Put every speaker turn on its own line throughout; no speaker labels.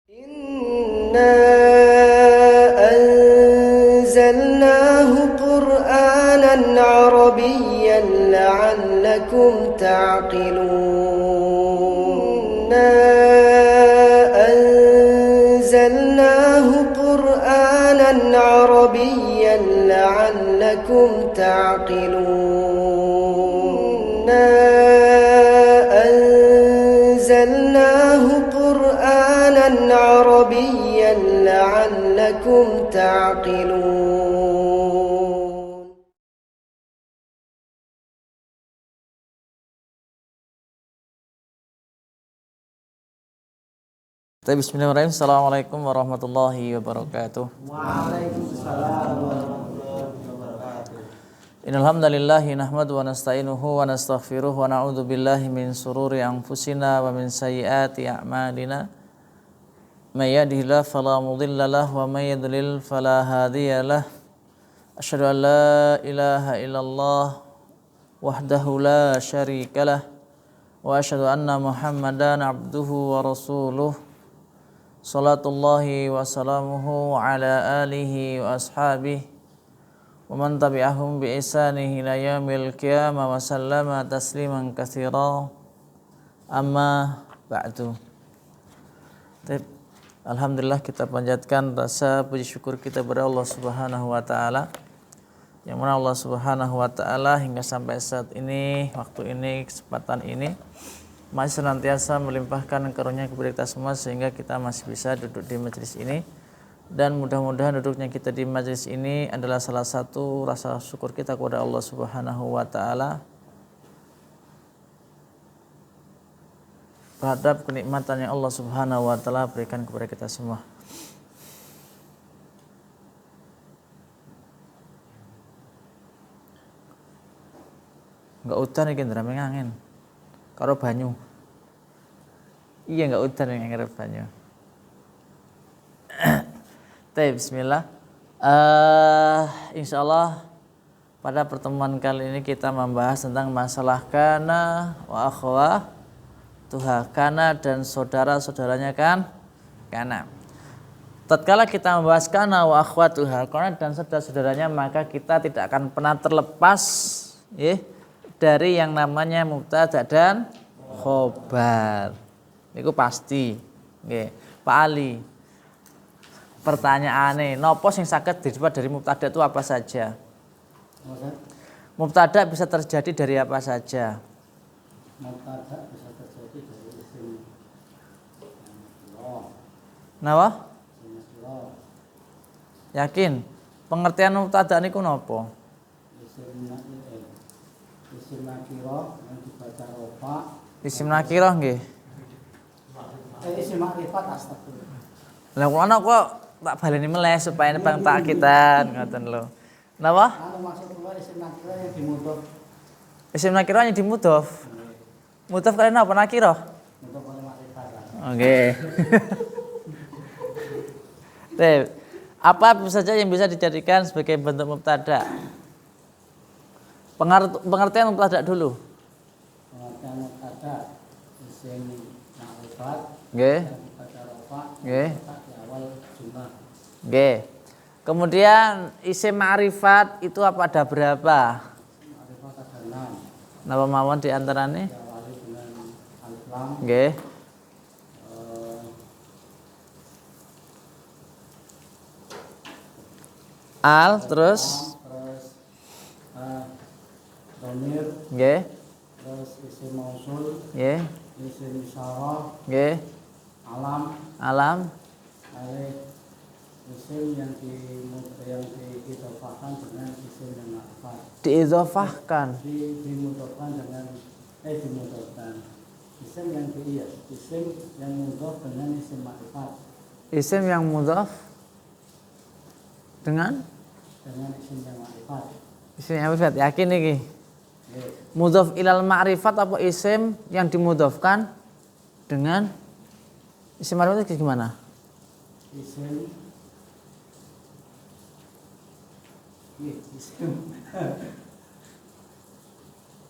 Inna anzalnahu Qur'anan Arabiyyan la'allakum ta'qilun. Inna anzalnahu Qur'anan Arabiyyan la'allakum ta'qilun. Inna anzalnahu Qur'anan Arabiyyan la'allakum ta'qilun.
Bismillahirrahmanirrahim. Assalamualaikum warahmatullahi wabarakatuh.
Waalaikumsalam warahmatullahi wabarakatuh.
Innal hamdalillah nahmaduhu wa nasta'inuhu wa nastaghfiruh wa na'udzu billahi min sururi anfusina wa min sayyiati a'malina. May yahdihillahu fala mudilla lahu wa may yudlil fala hadiya lahu. Asyhadu an la ilaha illallah wahdahu la syarika lah wa asyhadu anna Muhammadan abduhu wa rasuluh. Salatullahi wa salamuhu ala alihi wa ashabihi wa man tabi'ahum bi ihsanihi ila yaumil qiyamah wa sallama tasliman katsira. Amma ba'du. Alhamdulillah, kita panjatkan rasa puji syukur kita kepada Allah Subhanahu wa taala, yang mana Allah Subhanahu wa taala hingga sampai saat ini, waktu ini, kesempatan ini masih senantiasa melimpahkan karunia kepada kita semua sehingga kita masih bisa duduk di majelis ini, dan mudah-mudahan duduknya kita di majelis ini adalah salah satu rasa syukur kita kepada Allah Subhanahu wa taala terhadap kenikmatan yang Allah Subhanahu wa taala berikan kepada kita semua. Enggak udan iki ndra angin karo banyu. Iya, enggak udan yang ngarep banyu. Bismillah. Insyaallah pada pertemuan kali ini kita membahas tentang masalah kana wa akhwatuha, kana dan saudara-saudaranya kan kana. Tatkala kita membahas kana wa akhwatuha, kana dan saudara-saudaranya, maka kita tidak akan pernah terlepas dari yang namanya mubtada dan khobar. Itu pasti. Nggih. Pak Ali, pertanyaane, napa sing saged dibuat dari mubtada itu apa saja? Mubtada bisa terjadi dari apa saja?
Mubtada bisa terjadi dari isim
Napa? Yakin? Pengertian mubtada niku napa?
Isim nakirah yang dibaca rofa.
Isim nakirah nggih.
Isim makrifat, astagfirullah.
Lah kok ana kok tak baleni meleh supaya nebang takitan ngoten lho. Napa?
Maksud kula isim nakirah yang dimudhof.
Isim nakirah yang dimudhof. Mudhof kalian apa nakirah?
Mudhof oleh makrifat.
Oke. Apa saja yang bisa dijadikan sebagai bentuk mubtada? Pengertian mubtada dulu.
Pengertian mubtada isim makrifat.
Nggih.
Dibaca rofa.
Nggih.
Di awal jumlah.
Nggih. Kemudian isim ma'rifat itu apa, ada berapa?
Makrifat ada 6.
Napa mawon di antarane?
Diawali dengan alif lam.
Nggih. Terus
dhamir,
nggih.
terus isim mausul,
Nggih.
isim isyarah,
Nggih. Alam.
alif, isim yang diidhofahkan dengan isim yang makrifat.
Diidhofahkan.
Dimudhofkan dengan dimudhofkan. Isim yang mudhof dengan isim makrifat.
Isim yang mudhof dengan
isim yang makrifat.
isim yang makrifat. Yakin iki? Mudhof ilal ma'rifat apa isim yang dimudhofkan dengan isim makrifat itu gimana?
Isim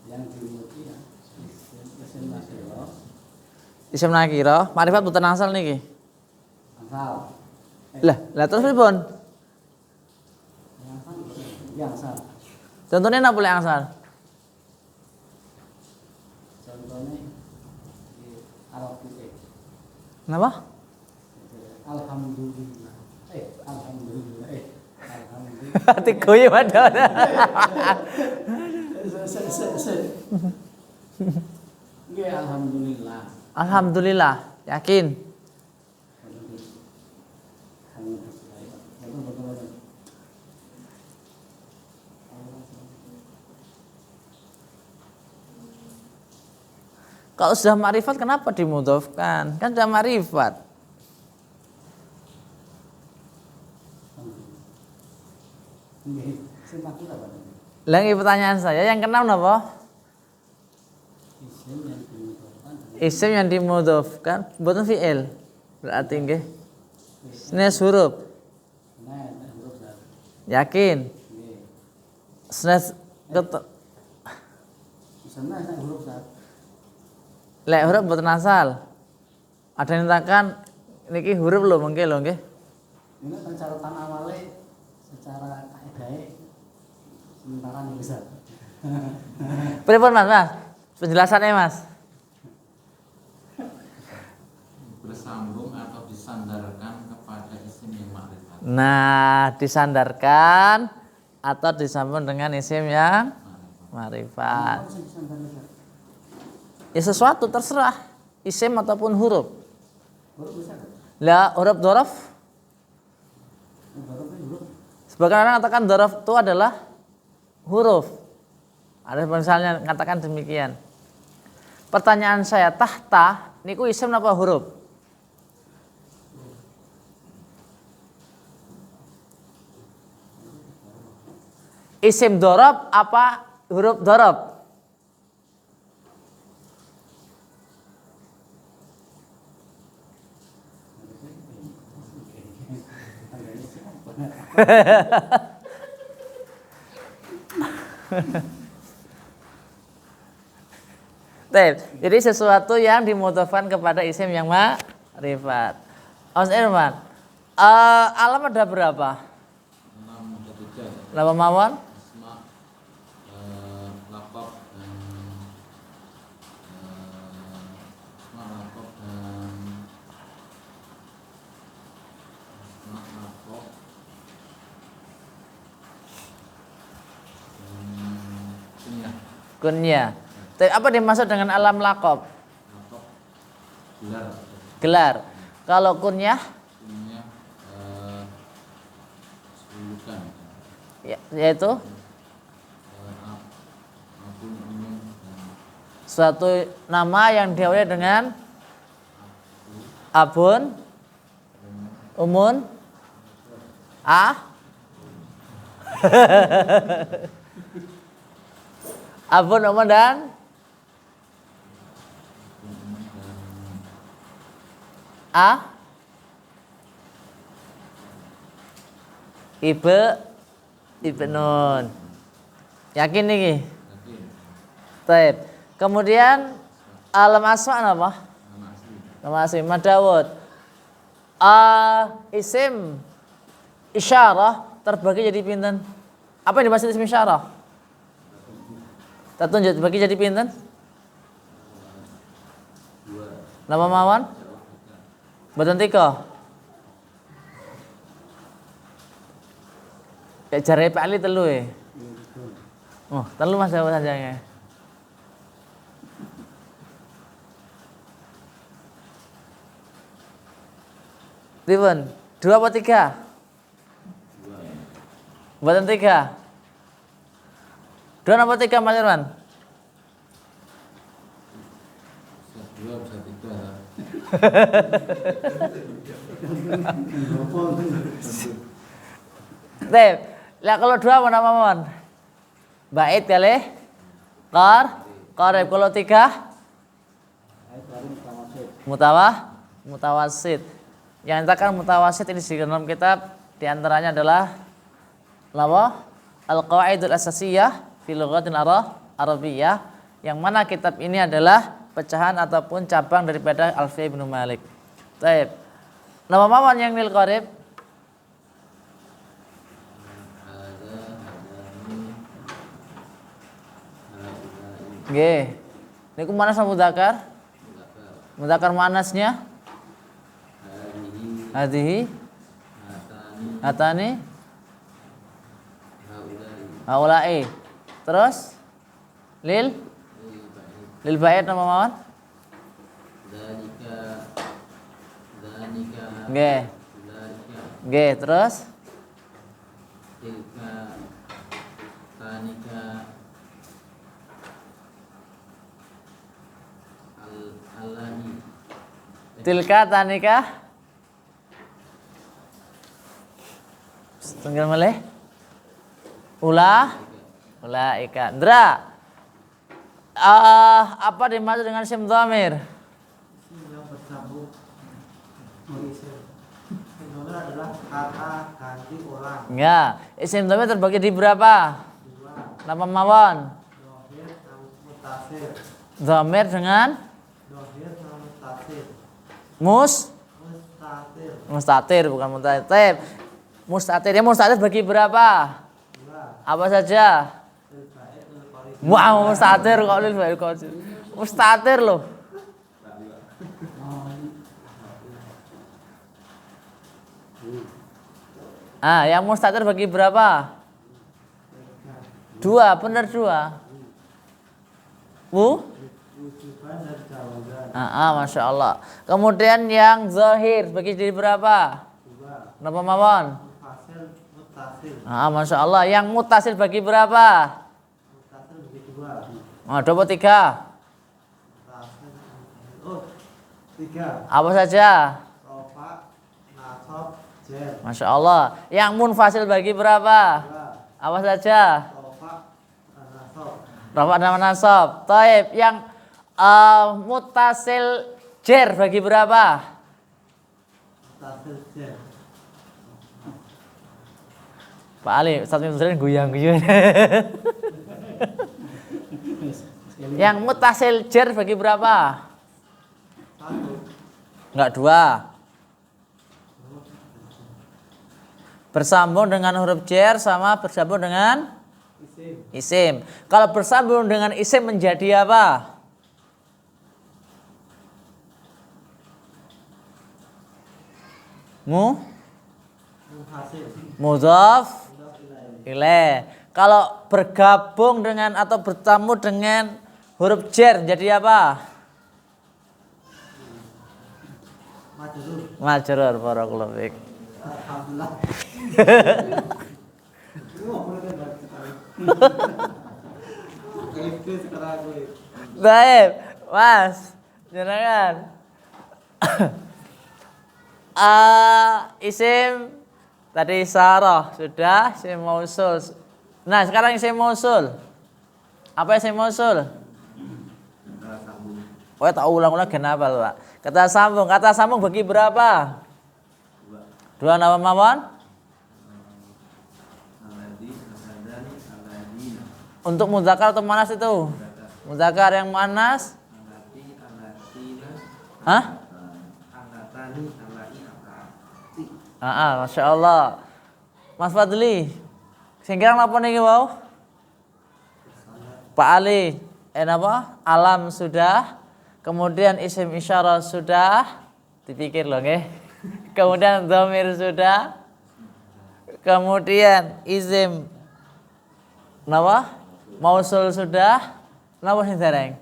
yang dimudhofkan isim nakirah.
Isim nakirah, makrifat boten asal niki.
Angsal.
Lah terus pripun?
Yang angsal.
Contohnya napa boleh angsal?
Contohnya al-fi'il.
Napa?
Alhamdulillah. Alhamdulillah. Alhamdulillah.
Hati goyah padahal.
Nggih, alhamdulillah.
Alhamdulillah, yakin. Kalau sudah ma'rifat kenapa dimudhofkan? Kan sudah ma'rifat.
Nggih, sing maksud apa?
Lagi pertanyaan saya yang keenam napa?
Isim yang dimudhofkan.
Isim yang dimudhofkan mboten fi'il. Berarti nggih. Senes huruf.
Nah, huruf satu.
Yakin?
Nggih.
Senes
Misalnya saya huruf satu.
lek huruf mboten asal. Ada yang takkan niki huruf lho mengke lho nggih.
Ini kan catatan awalnya secara kaidah sementara nih bisa.
Pripun Mas? Penjelasannya Mas.
Bersambung atau disandarkan kepada isim yang ma'rifat.
Nah, disandarkan atau disambung dengan isim yang ma'rifat. Ya sesuatu terserah, isim ataupun huruf.
Huruf bisa kan?
Lah huruf dzaraf,
Huruf ini huruf.
sebagian orang katakan dzaraf itu adalah huruf. Ada misalnya katakan demikian. Pertanyaan saya, tahta niku isim apa huruf? Isim dzaraf apa huruf dzaraf? Jadi sesuatu yang dimudhofkan kepada isim yang ma'rifat. Mas Irman, alam ada berapa?
6 ada 3.
Lama mawon?
Asma, laqab dan asma, laqab dan asma, laqab kunyah.
Kunyah. Tapi apa dimaksud dengan alam laqab?
Laqab gelar.
Gelar. Kalau kunyah,
Kunyah julukan.
yaitu
Akun umum dan
suatu nama yang diawali dengan abun, umun, abun, umun dan ibnun. Yakin nih?
yakin.
Baik. Kemudian alam asma apa?
Nama asli.
Nama asli Madawud. Isim isyarah terbagi jadi pinten? Apa yang dimaksud isim isyarah? Tertunjuk bagi jadi pinten? Nama mawon? Mboten tiga. Kayak jare Pak Ali telu e. Oh, telu Mas jawab saja. Ribon, 2 apa 3? 2. Mboten 3. 2 apa 3 Mas Irwan?
Bisa 2 bisa 3.
Tep, lah kalau 2 mana mawon? Bait kali qarib. Kalau 3 mutawasid. Yang dikatakan mutawasid ini di dalam kitab diantaranya adalah apa? Al-Qawaidul Asasiyah fi Lughatil Arabiyyah, yang mana kitab ini adalah pecahan ataupun cabang daripada Alfiyah Ibnu Malik. Baik. Nama mawon yang lil qarib. Nggih. Niku manas apa mudzakkar? Mudzakkar manasnya? Hadhihi. Hatani. Haulai. Terus lil bait nama mawon? Nggih. Nggih, terus tilka tanika tunggal malih ulaika. Ndra, apa dimaksud dengan isim dhamir?
Yang bersambung isim. Isim dhamir adalah kata ganti orang.
Ya, isim dhamir terbagi di berapa?
Dua.
Nama mawon?
Dhamir sama mutasir.
Dhamir dengan
Dhamir sama mutasir. Mustatir.
Mustatir bukan mutatir. Mustatir, ya mustatir bagi berapa?
Dua.
Apa saja?
Lil bait lil qarib.
Wow, mustatir kok lil bait kok. Mustatir loh. Yang mustatir bagi berapa? Dua, benar dua.
Wujuban dan jawaban.
Masya Allah. Kemudian yang zahir bagi jadi berapa?
Dua.
Napa mawon?
Mufasil mutasir.
Masya Allah. Yang mutasil bagi berapa?
Mutasir bagi dua.
Dua tiga.
Mutasir. Oh, tiga.
Apa saja?
Rofa, nasab, jer.
Masya Allah. Yang munfasil bagi berapa?
Dua.
Apa saja?
Rofa, nasab.
Rafa dan nasab. Taib. Yang mutasil jer bagi berapa?
Mutasir jer.
Pak Ali, satu sering guyang-guyang. Yang mutasil jer bagi berapa?
Satu.
Enggak dua. Bersambung dengan huruf jer sama bersambung dengan
Isim.
isim. Kalau bersambung dengan isim menjadi apa?
Muhasil.
Mudhaf
Mudhaf
ilaih.
ilaih.
Kalau bergabung dengan atau bertemu dengan huruf jer jadi apa?
Majrur.
Majrur, barakallahu fiik.
Alhamdulillah. Itu sekarang gue.
Baik, Mas. Silakan. Isim tadi sarah sudah, isim mausul. Nah, sekarang isim mausul. Apa isim mausul? Oh, tak ulang-ulang kenapa, Pak? Kata sambung bagi berapa? Dua nama mawon? Untuk mudzakkar atau manas itu? Mudzakkar yang manas? Hah? Masya Allah. Mas Fadli, singkirang apa nih wow? Pak Ali, apa? Alam sudah. Kemudian isim isyarah sudah. Dipikir loh, nggih. Kemudian dhamir sudah. Kemudian isim napa? Mausul sudah. Napa sing dereng?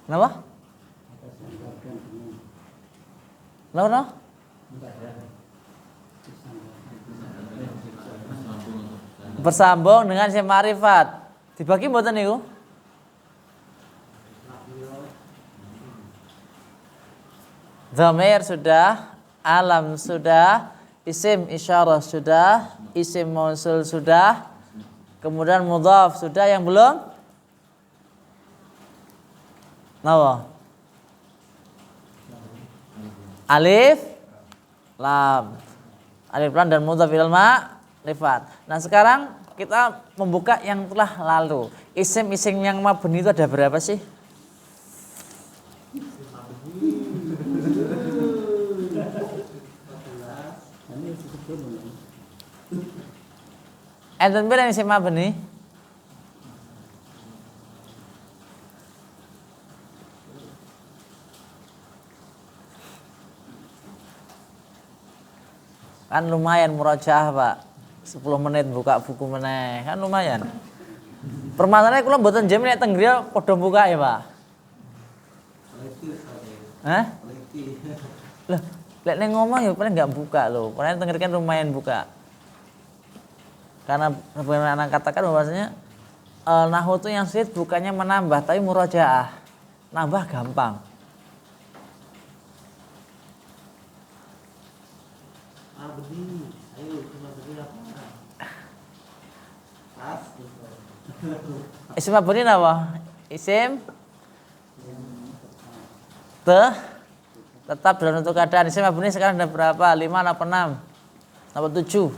Napa? Napa? Bersambung dengan isim ma'rifat. Dibagi mboten niku? Dhamir sudah, alam sudah, isim isyarah sudah, isim mausul sudah, kemudian mudhaf sudah, yang belum? Napa? Alif, lam. Alif lam dan mudhaf ilal ma'rifat. Nah, sekarang kita membuka yang telah lalu. Isim-isim yang mabni itu ada berapa sih? Enten pirang isim mabni? Kan lumayan murajaah, Pak. 10 menit buka buku meneh. Kan lumayan. Permasalahannya kula mboten jam nek teng griya padha buka ya, Pak. Hah? Loh, lek ning ngomong ya paling enggak buka loh. Paling teng kan lumayan buka. Karena bagaimana katakan bahwasanya nahwu itu yang sulit bukannya menambah tapi murajaah. Nambah gampang. Isim mabni apa? Isim tetap dalam bentuk keadaan. Isim mabni sekarang ada berapa? 5 atau 6? Atau 7?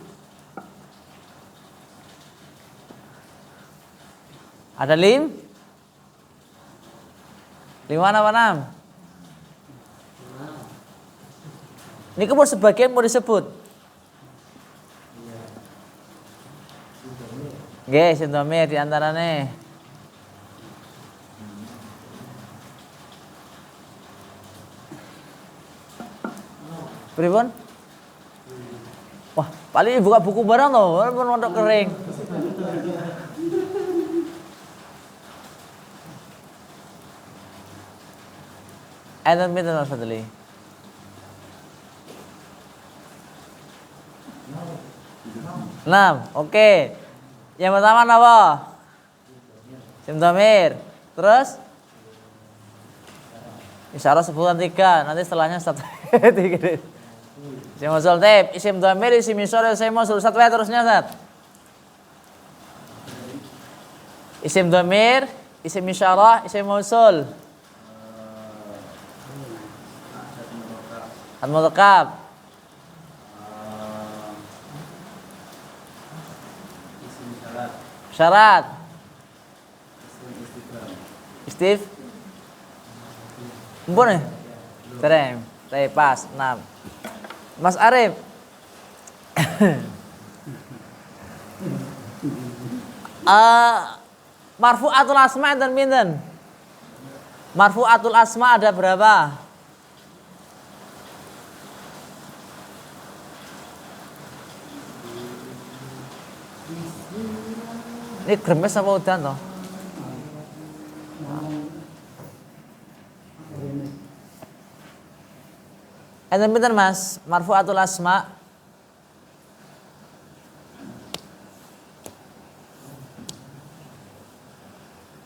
Ada 5 apa 6? Ini kan sebagian mau disebut. Nggih, isim dhamir di antarane. Pripun? Wah, paling buka buku barang loh, pun mondok kering. Enten pinten Mas Fadli? Oke. Yang pertama apa? Isim dhamir. Terus? Isyarah sebutan 3, nanti setelahnya 1 3. Isim mausul taib, isim dhamir, isim isyarah, isim mausul 1 terusnya Ustaz. Isim dhamir, isim isyarah, isim mausul. Al-mudzakkar. Syarat. Istif. Mpun nih. Terem. Pas 6. Mas Arif. Marfu'atul asma dan pinten? Marfu'atul asma ada berapa? Ini gremes apa udan toh? Enten pinten Mas? Marfu'atul asma.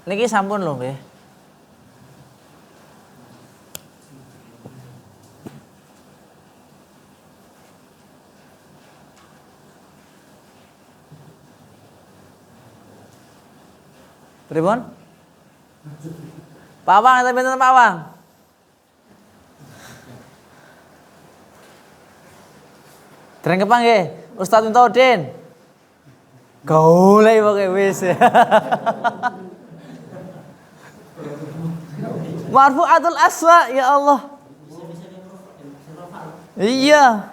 Niki sampun lho nggih. Pripun? Pak Wang, enten pinten Pak Wang? Dereng kepang nggih, Ustaz Mintaudin. Golek pokoke wis. Marfu'atul asma, ya Allah. Iya.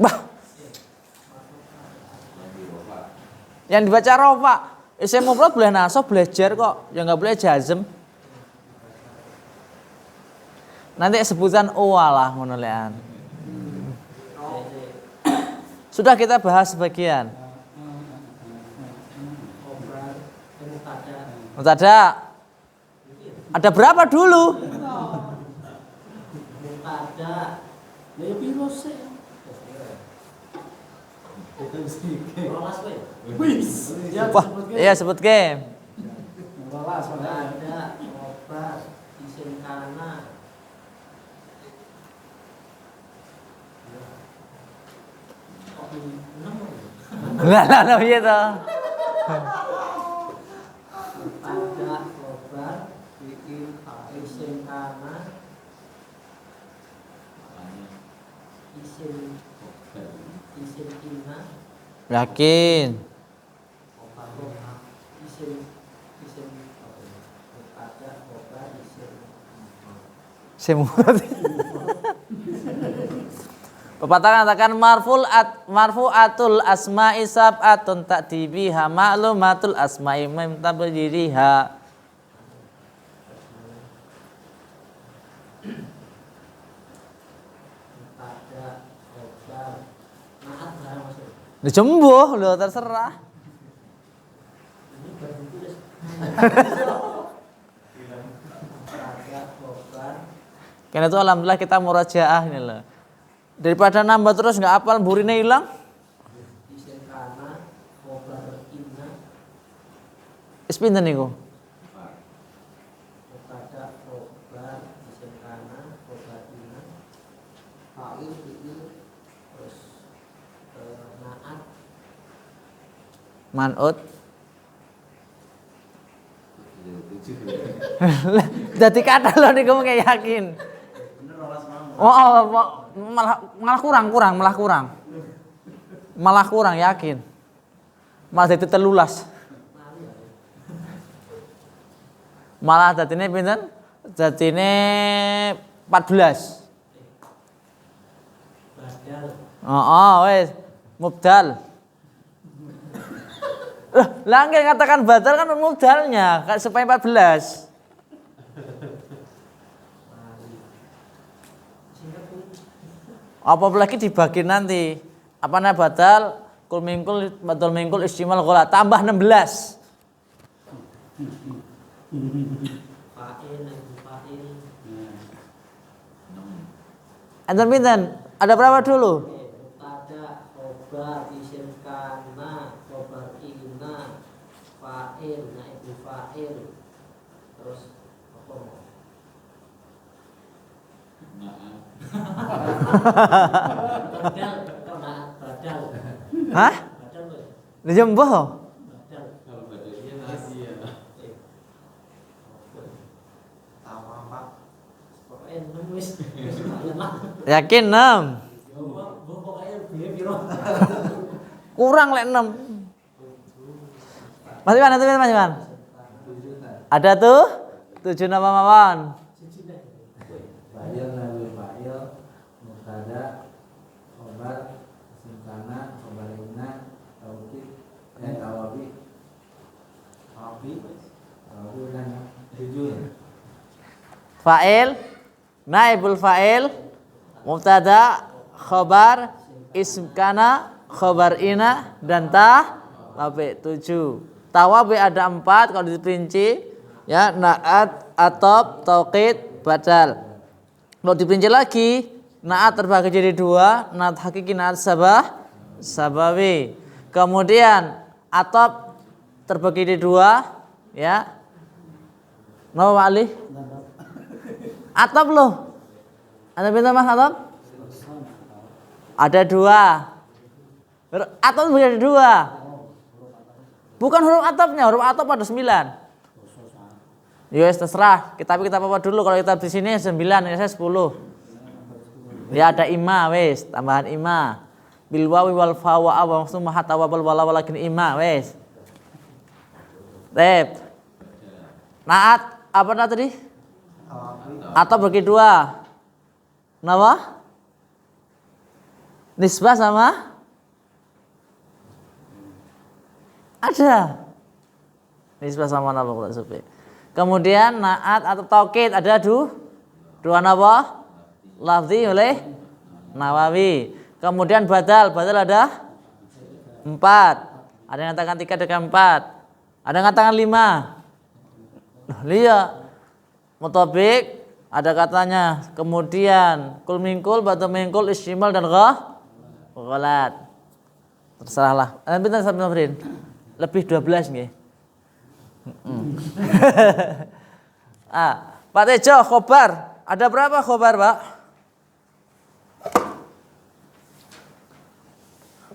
Bah. Yang dibaca rofa, isim mufrad boleh nasab, boleh jar kok, yang enggak boleh jazm. Nanti sebutan lah ngono lean. Sudah kita bahas sebagian. Mubtada. Ada berapa dulu?
Mubtada. Ya piro sih?
Wah, iya sebut game.
Ada obat isim kana.
Lah piye to?
Ada obat isim kana. Isim ina.
Yakin. Semurad. Pepatah katakan marfu'atul asma'i sab'atun ta'dibiha ma'lumatul asma'i mim tabjiriha.
Pada khobar naat barang masuk.
Dijembuh lho terserah.
Ini baru tulis. Pada khobar
Karena itu alhamdulillah kita murajaah ini loh. Daripada nambah terus nggak hafal burine hilang.
isim kana khobar inna
Wis pinten niku?
pada khobar isim kana khobar inna fa'il fi'il terus naat
Manut.
Tujuh.
Jadi kata lo niku kayak yakin.
bener awas mau
Malah kurang. Malah kurang yakin. Malah jadi telulas. Malah dadine pinten? Dadine 14.
badal
Wes mubdal. Lah nggih katakan badal kan mubdalnya supaya 14. Apa lagi dibagi nanti? Apa namanya badal, kul mingkul istimal ghala tambah 16.
fa'il ibu fa'il
Enten pinten? Ada berapa dulu?
pada khobar isim kana khobar inna fa'il ibu fa'il terus apa
Naat.
badal kena badal
Hah?
badal weh
Dijembuh.
badal
Kalau badannya nasi ya.
tawa pak pokoknya nulis lemah
Yakin 6.
pokoknya biaya biro
Kurang lek 6. Mas Iwan, itu Mas Iwan. Ada tuh 7 nama mawon.
fa'il nabi fa'il mubtada khobar isim kana khobar inna taukid tawabi dan jujur
Fa'il, naibul fa'il, mubtada, khobar, ism kana, khobar ina, dan tawabi 7. Tawabi ada 4 kalau diperinci, ya naat, atop, tauqid, badal. Kalau diperinci lagi, naat terbagi jadi 2, naat hakiki, naat sabawi. Kemudian atop terbagi jadi 2, ya. Napa Pak Ali? Atop loh. Ada pintar Mas atop? Ada 2. Atop menjadi 2. Bukan huruf atopnya, huruf atop ada 9. Yes, terserah. Tapi kita apa dulu kalau kita di sini 9, ya saya 10. Ya ada ima wes, tambahan ima. Bil wawi wal fa wa aw summa hatta wa bal wala walakin ima wes. Tep. Naat apa tadi? Atau bagi 2. Kenapa? Nisbah sama? Ada. Nisbah sama apa kalau supi? Kemudian naat atau taukid ada 2 napa? Lafzi oleh Nawawi. Kemudian badal ada 4. Ada yang katakan 3 dengan 4. Ada yang katakan 5. Lihat mutabik ada katanya. Kemudian kul mingkul, batu mingkul, istimal dan ghalat. Terserahlah. Pinten sampeyan Nafrin? Lebih 12 nggih. Pak Tejo khobar. Ada berapa khobar, Pak?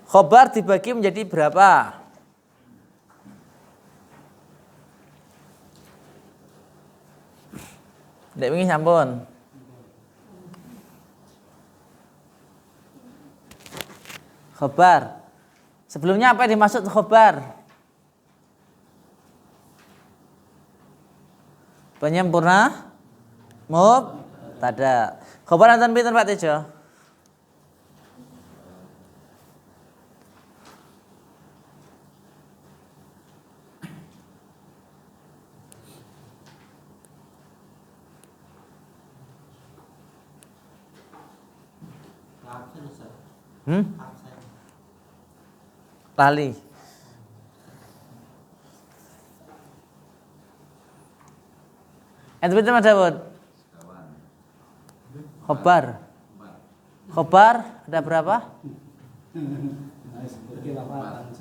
Khobar dibagi menjadi berapa? Ndek wingi sampun. Khobar. Sebelumnya apa yang dimaksud khobar? Penyempurna mubtada. Khobar enten pinten Pak Tejo? Lali. Ente pinten Mas Dawud? Khobar ada berapa?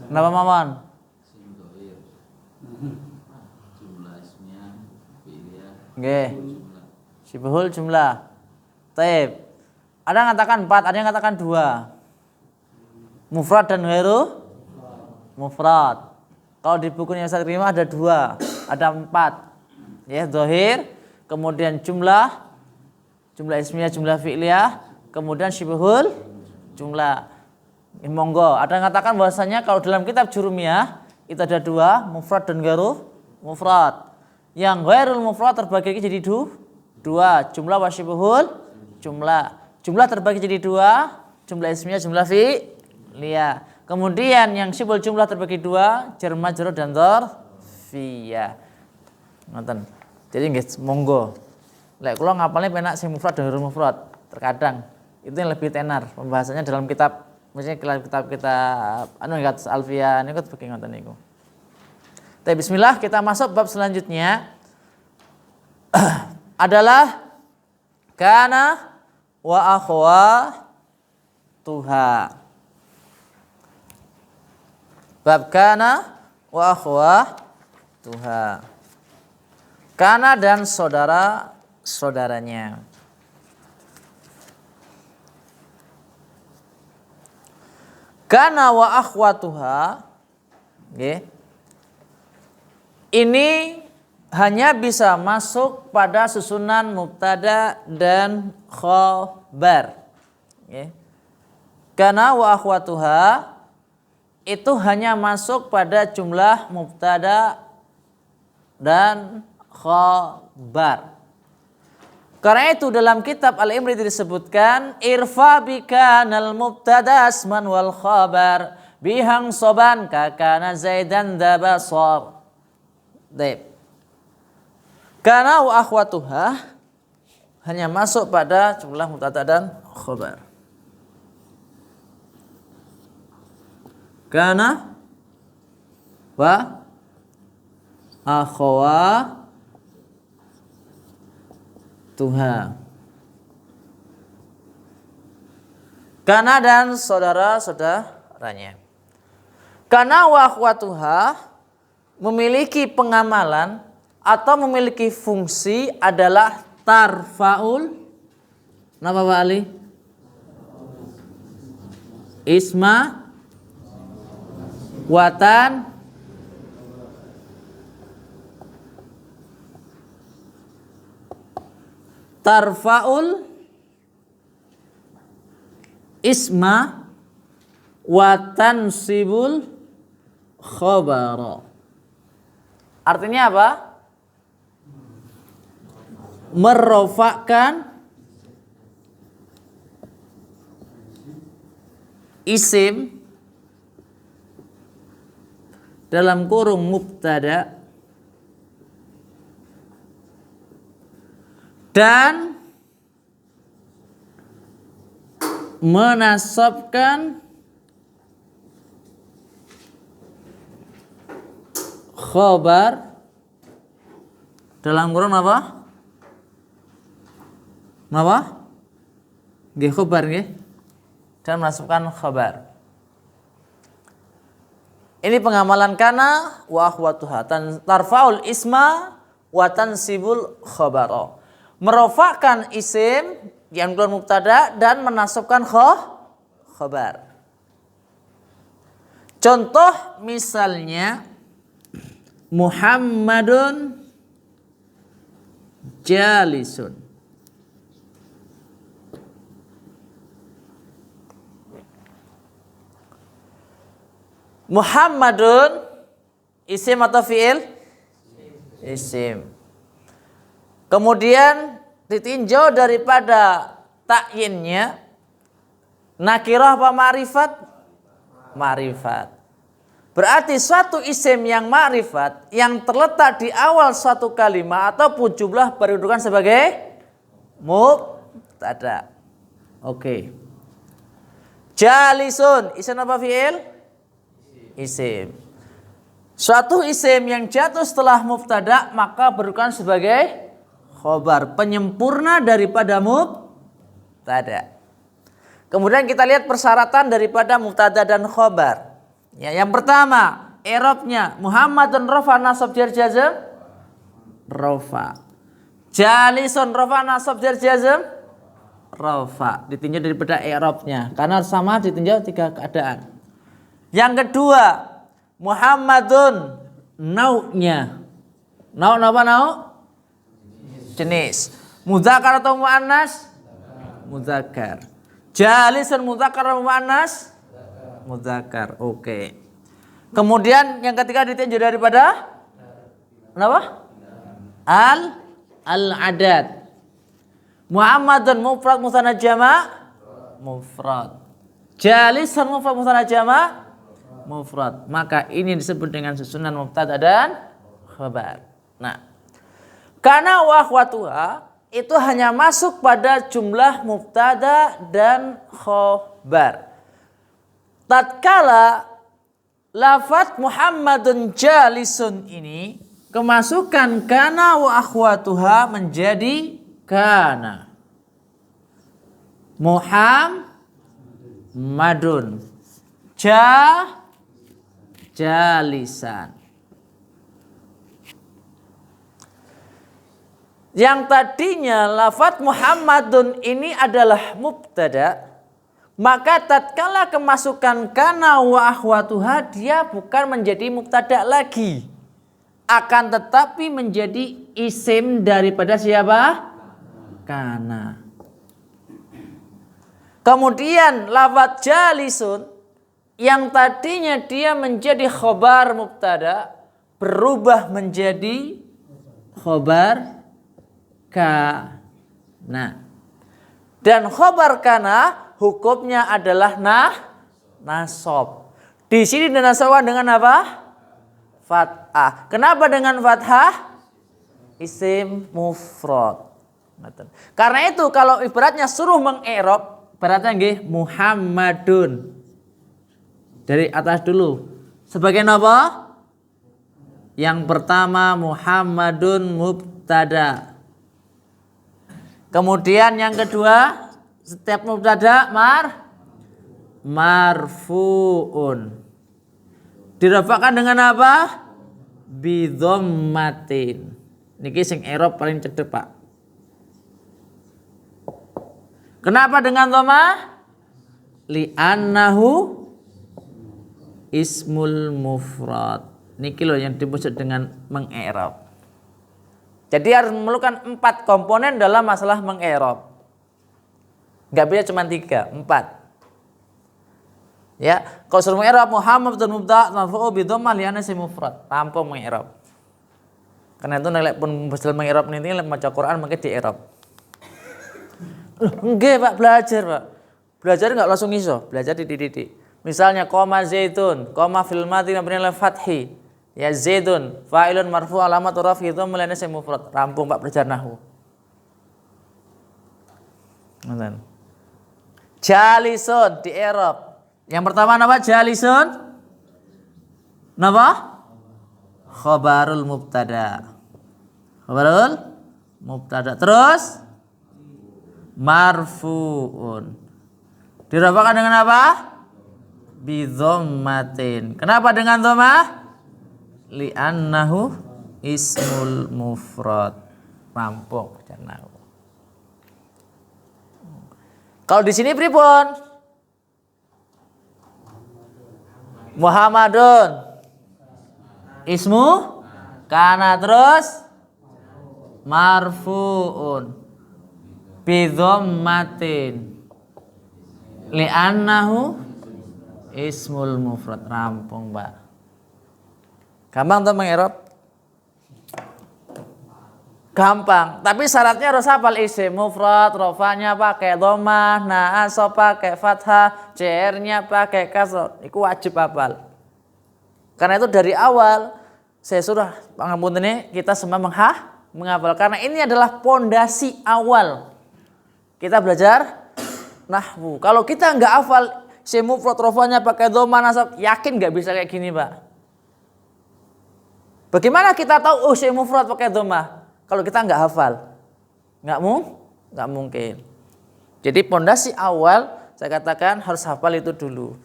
Berapa Maman?
Sing dohir. Jumlah ismiyah, fi'liyah,
Nggih.
jumlah.
Syibhul jumlah. Taib. Ada yang katakan 4, ada yang katakan 2. Mufrad dan ghairu mufrad. Kalau di bukunya Ustaz Rima ada 2, ada 4. Ya, zahir, kemudian jumlah ismiyah, jumlah fi'liyah, kemudian syibhul jumlah. Monggo, ada yang katakan bahwasanya kalau dalam kitab Jurumiyah itu ada 2, mufrad dan ghairu mufrad. Yang ghairul mufrad terbagi jadi 2, jumlah wa syibhul jumlah. Jumlah terbagi jadi 2, jumlah ismiyah, jumlah fi'liyah. Kemudian yang syibhul jumlah terbagi 2, jar majrur dan dzarfiyah. Ngoten. Jadi nggih monggo. Lek kula ngapalnya penak sing mufrad dan ghairul mufrad. Terkadang itu yang lebih tenar pembahasannya dalam kitab, misalnya kitab kita Alfiyah niku sebagai ngoten niku. Tapi bismillah, kita masuk bab selanjutnya adalah kana wa akhwatuha. Bab kana wa akhwatuha. Kana dan saudara-saudaranya. Kana wa akhwatuha, okay. Ini hanya bisa masuk pada susunan mubtada dan khabar. Okay. Kana wa akhwatuha itu hanya masuk pada jumlah mubtada dan khabar. Karena itu dalam kitab Al-Imri disebutkan irfa bikanal mubtada asman wal khabar bihang soban kakana zaidan dabasar. Baik. Kana wa akhwatuha hanya masuk pada jumlah mubtada dan khabar. Kana wa akhwatuha. Kana dan saudara-saudaranya. Kana wa akhwatuha memiliki pengamalan atau memiliki fungsi adalah tarfaul. Napa Pak Ali? Isma watan tarfaul isma watan sibul khabara. Artinya apa? Merofakkan isim dalam kurung mubtada dan menasabkan khabar dalam kurung apa? Apa? Nggih khabar nggih. Dan menasabkan khabar. Ini pengamalan kana wa akhwatuha tarfaul isma wa tansibul khabara. Merofakkan isim yang keluar mubtada dan menasabkan khabar. Contoh misalnya Muhammadun jalisun. Muhammadun isim atau fi'il? Isim. Kemudian ditinjau daripada takyinnya nakirah apa ma'rifat? Ma'rifat. Berarti suatu isim yang ma'rifat yang terletak di awal suatu kalimat ataupun jumlah berkedudukan sebagai mubtada. Oke. Jalisun, isim apa fi'il? Isim. Suatu isim yang jatuh setelah mubtada maka berukuran sebagai khobar, penyempurna daripada mubtada. Kemudian kita lihat persyaratan daripada mubtada dan khobar. Ya, yang pertama, i'rabnya Muhammadun rafa nasab jar jazm rafa. Jalisun rafa nasab jar jazm rafa. Ditinjau daripada i'rabnya karena sama ditinjau 3 keadaan. Yang kedua, Muhammadun nau'nya. Nau' apa nau'? Jenis. Mudzakkar atau muannas? Mudzakkar. Jalisun mudzakkar atau muannas? Mudzakkar. Oke. Kemudian yang ketiga ditinjau daripada apa? Al-adad. Muhammadun mufrad musanna jama' mufrad. Jalisun mufrad musanna jama' mufrad. Maka ini disebut dengan susunan mubtada dan khabar. Nah, karena wa akhwatuha itu hanya masuk pada jumlah mubtada dan khabar. Tatkala lafaz Muhammadun jalisun ini kemasukan kana wa akhwatuha menjadi kana. Muhammadun jalisan. Yang tadinya lafaz Muhammadun ini adalah mubtada, maka tatkala kemasukan kana wa akhwatuha dia bukan menjadi mubtada lagi, akan tetapi menjadi isim daripada siapa? Kana. Kemudian lafaz jalisun yang tadinya dia menjadi khobar mubtada berubah menjadi khobar kana. Dan khobar kana hukumnya adalah nasab. Di sini dinasawan dengan apa? Fathah. Kenapa dengan fathah? Isim mufrad. Karena itu kalau ibaratnya suruh mengi'rab, ibaratnya nggih Muhammadun. Dari atas dulu. Sebagai apa? Yang pertama Muhammadun mubtada. Kemudian yang kedua, setiap mubtada marfu'un. Dirafa'kan dengan apa? Bidhammatin. Niki sing i'rab paling cedhek, Pak. Kenapa dengan dhamma? Li'annahu ismul mufrad. Niki loh yang dimaksud dengan mengi'rab. Jadi harus memerlukan 4 komponen dalam masalah mengi'rab. Enggak bisa cuma 3, 4. Ya, kalau suruh mengi'rab Muhammadun mubtada marfu'un bi dhammah li anna ism mufrad, rampung mengi'rab. Karena itu nek pun besar mengi'rab ini lek maca Quran mungkin di i'rab. Nggih, Pak, belajar, Pak. Belajar enggak langsung iso, belajar dididik. Misalnya qoma zaitun, qoma fil madhi mabni fathi. Ya zaidun fa'ilun marfu' alamat rafi dhammah li anna ism mufrad. Rampung, Pak, belajar nahwu. Ngoten. Jalisun di i'rab. Yang pertama apa? Jalisun. Napa? Khabarul mubtada. Khabarul mubtada. Terus marfu'un. Dirafa'kan dengan apa? Bidhammatin. Kenapa dengan dhammah? Li'annahu ismul mufrad. Rampung jangan. Kalau di sini pripun? Muhammadun ismu kana terus marfu'un bidhammatin li'annahu ismul mufrad. Rampung, Pak. Gampang tuh mengi'rab? Gampang, tapi syaratnya harus hafal isim mufrad, rofanya pakai dhammah, nasab pakai fathah, jar-nya pakai kasrah. Itu wajib hafal. Karena itu dari awal saya suruh pangapunten ini kita semua menghafal karena ini adalah pondasi awal kita belajar nahwu. Kalau kita nggak hafal isim mufrad rofanya pakai dhamma nasab, yakin nggak bisa kayak gini, Pak? Bagaimana kita tahu isim mufrad pakai dhamma kalau kita nggak hafal? Nggak mungkin. Jadi pondasi awal saya katakan harus hafal itu dulu.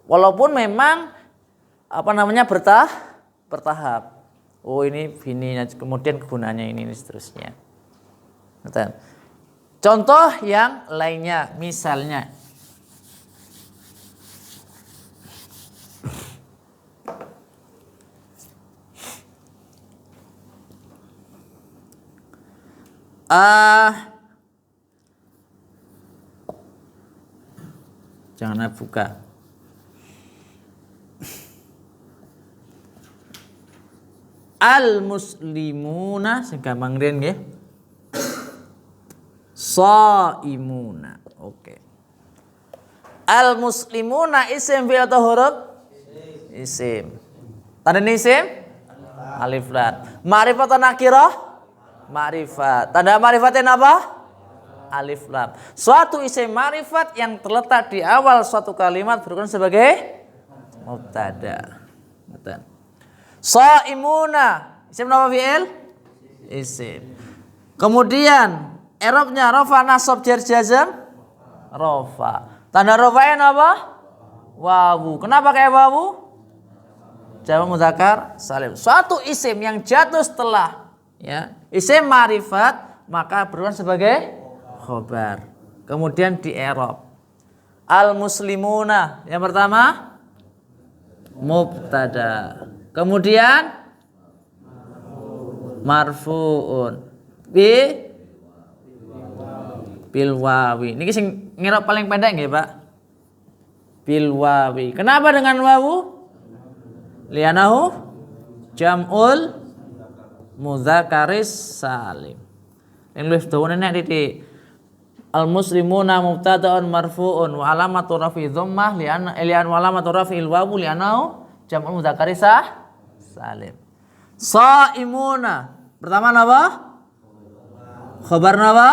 Walaupun memang bertahap. Oh ini kemudian kegunaannya ini seterusnya. Contoh yang lainnya, misalnya jangan buka. Al-muslimuna segampang riyen nggih. Shaimuna. Oke. Al-muslimuna isim fi'il atau huruf? Isim. Tandanya isim? Alif lam. Ma'rifat atau nakirah? Ma'rifat. Tanda ma'rifatnya apa? Alif lam. Suatu isim ma'rifat yang terletak di awal suatu kalimat berkenan sebagai mubtada. Betul. Shaimuna isim apa fi'il? Isim. Kemudian i'rabnya rafa nasab jar jazm rafa. Tanda rafa'nya apa? Wawu. Kenapa kayak wawu? Jamak muzakkar salim. Suatu isim yang jatuh setelah isim ma'rifat maka berkenan sebagai khobar. Kemudian di i'rab. Al muslimuna yang pertama mubtada. Kemudian marfu'un bil wawi. Niki sing ngirap paling pendek nggih, Pak? Bil wawi. Kenapa dengan wawu? Lianahu jam'ul mudzakaris salim. Yang luwih dawane nek titik. Al muslimuna mubtada'un marfu'un wa alamatu rafi dhammah li'an wa alamatu raf'il wawu li'anahu jam'ul mudzakaris salim. Shaimuna. Pertama apa? Khabar apa?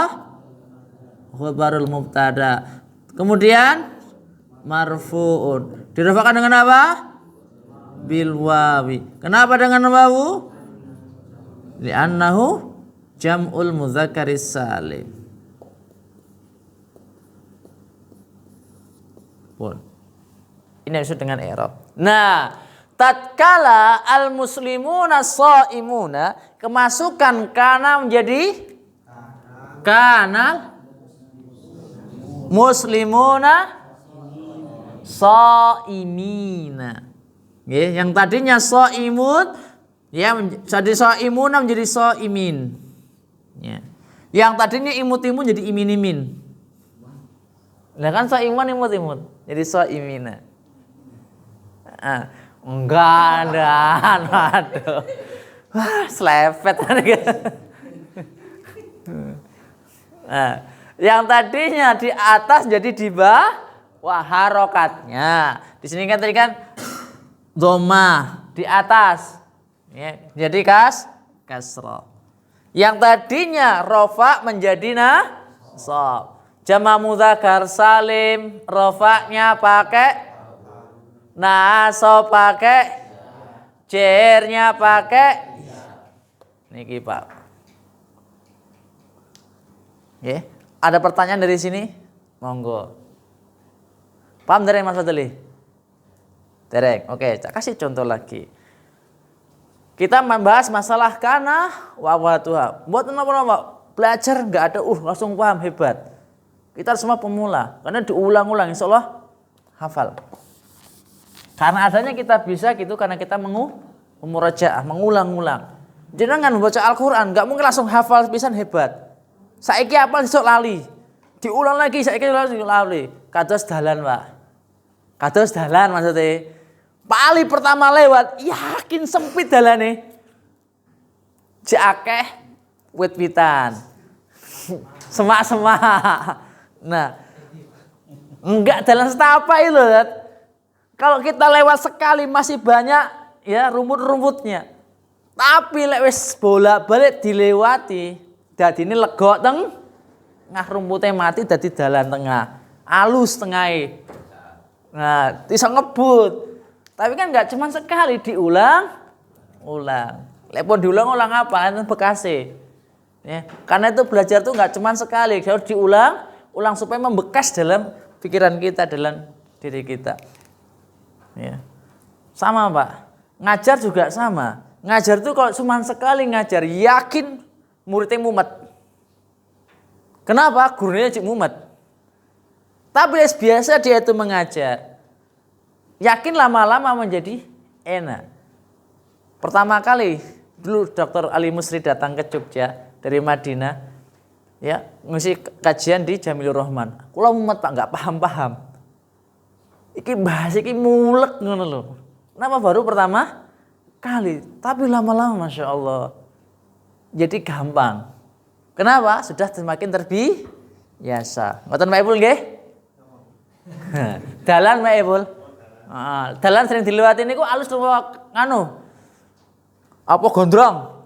Khabarul mubtada. Kemudian marfu'un. Dirafa'kan dengan apa? Bil wawi. Kenapa dengan wawu? Li'annahu jam'ul mudzakaris salim. Pun. Ini disebut dengan i'rab. Nah, tatkala al-muslimuna shaimuna kemasukan kana menjadi kana muslimuna shaimina. Nggih, yang tadinya shaimun jadi shaimuna menjadi shaimin. Ya. Yang tadinya imut-imut jadi imin-imin. Lah kan shaiman imut-imut jadi shaimina. Enggak ada, aduh. Wah, selepet. Yang tadinya di atas jadi di bawah harokatnya. Di sini kan tadi kan dhamma di atas. Ya, jadi kasrah. Yang tadinya rafa menjadi nasab. Jama mudzakkar salim, rafa'nya pakai nasab pakai jernya pakai niki Pak. Ya, ada pertanyaan dari sini? Monggo. Paham dari Mas Fadli? Derek. Oke, saya kasih contoh lagi. Kita membahas masalah kana wa watuha. Buat apa? Belajar nggak ada langsung paham hebat. Kita semua pemula karena diulang-ulang insya Allah hafal. Karena adanya kita bisa gitu karena kita memurajaah, mengulang-ulang. Jangan membaca Al-Qur'an enggak mungkin langsung hafal pisan hebat. Saiki hafal besok lali. Diulang lagi saiki lali. Kados dalan, Pak. Kados dalan maksudnya. Pali pertama lewat, yakin sempit dalane. Jek akeh wit-witan. Semak-semak. Nah, enggak dalam setapak itu, kalau kita lewat sekali masih banyak ya rumput-rumputnya. Tapi lek wis bolak-balik dilewati, dadi ini legok ngah rumputnya mati dadi dalan tengah. Alus tengahe. Nah, bisa ngebut. Tapi kan nggak cuma sekali, diulang. Lepon diulang-ulang apa? Itu bekasih. Ya, karena itu belajar itu nggak cuma sekali, harus ulang supaya membekas dalam pikiran kita, dalam diri kita. Ya. Sama Pak, ngajar juga sama. Ngajar itu kalau cuma sekali ngajar, yakin muridnya mumet. Kenapa? Gurunya cik mumet. Tapi biasa dia itu mengajar, yakin lama-lama menjadi enak. Pertama kali dulu Dr. Ali Musri datang ke Jogja dari Madinah, ya ngisi kajian di Jamilur Rahman. Kula mumet Pak, nggak paham. Iki bahas iki mulek ngono lho. Kenapa baru pertama kali, tapi lama-lama Masya Allah jadi gampang. Kenapa? Sudah semakin terbiasa. Ngoten Pak Ipul nggih? Dalan Pak Ipul. Dalan sering diliwati niku alus nganu. Apa gondrong?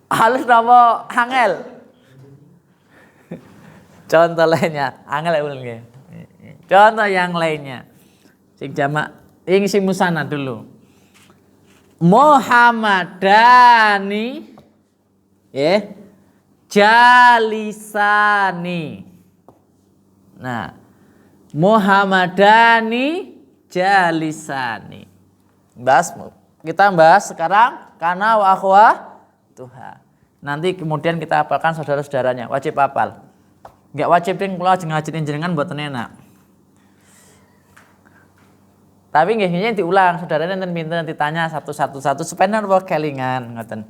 Halus nama angel. Contoh lainnya, angel ya. Contoh yang lainnya. Sing jamak, ini si musana dulu. Muhammadani jalisani. Nah, Muhammadani jalisani. Kita bahas sekarang karena wa akhwa Tuhan. Nanti kemudian kita hafalkan saudara-saudaranya, wajib hafal. Enggak wajib ding kula ngajiin jenengan mboten enak. Tapi nggih diulang, saudaranya nanti minta ditanya satu-satu supaya napa kelingan ngoten.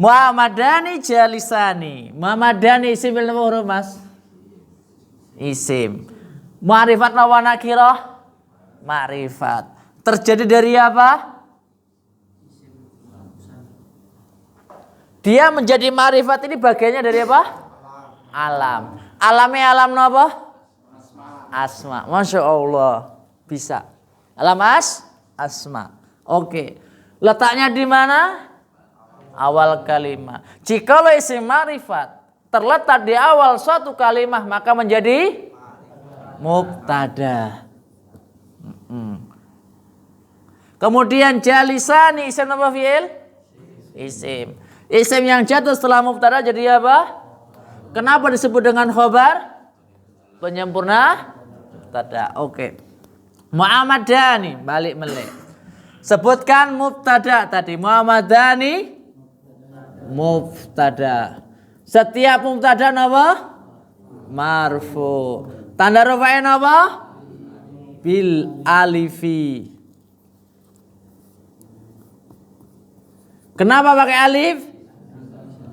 Muhammadani jalisani. Muhammadani isim napa huruf Mas? Isim. Ma'rifat wa nakirah? Ma'rifat. Terjadi dari apa? Dia menjadi ma'rifat ini bagiannya dari apa? Alam. Alamnya alam apa? Asma. Masya Allah. Bisa. Alam asma. Oke. Letaknya di mana? Awal kalimat. Jikalau isim ma'rifat terletak di awal suatu kalimat maka menjadi mubtada. Kemudian jalisani isim apa fi'il? Isim. Isim yang jatuh setelah mubtada jadi apa? Kenapa disebut dengan khobar? Penyempurna mubtada. Oke. Muhammadani balik melek. Sebutkan mubtada tadi. Muhammadani mubtada. Setiap mubtada apa? Marfu. Tanda rafa'nya apa? Bil alifi. Kenapa pakai alif?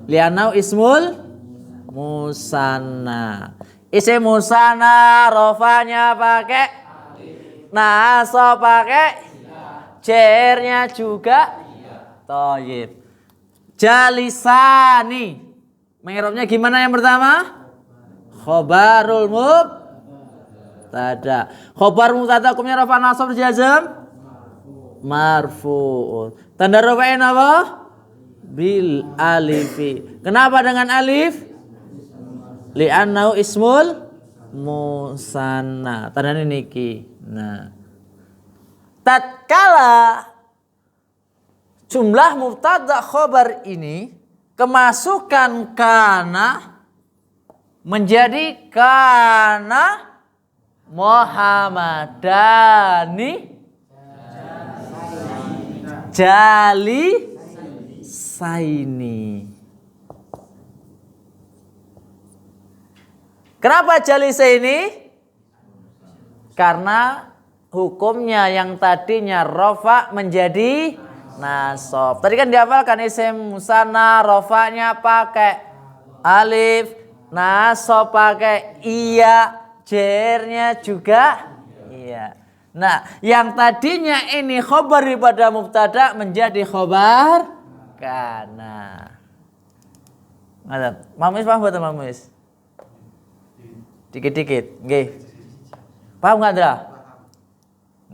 Lianau ismul musanna. Isim musanna rofanya pakai naso pakai jernya juga thayyib. Jalisani. Mengerobnya gimana yang pertama? Khobarul mubtada. Khobar mubtada hukumnya rafa nasab jazm marfu'un. Tanda rafa'in apa? Bil alifi. Kenapa dengan alif? Li'annahu ismul musanna. Tandanya niki. Nah. Tatkala jumlah mubtada khobar ini kemasukan kana menjadi kana Muhammadani jali saini. Kenapa jali saini? Karena hukumnya yang tadinya rofa menjadi nasab. Tadi kan dihafalkan isim musanna rofanya pakai alif, nasab pakai iya, jernya juga iya. Nah, yang tadinya ini khobar daripada mubtada menjadi khobar kana. Ngerti? Mamis paham betul Mamis? Dikit-dikit, nggih. Paham enggak Dra?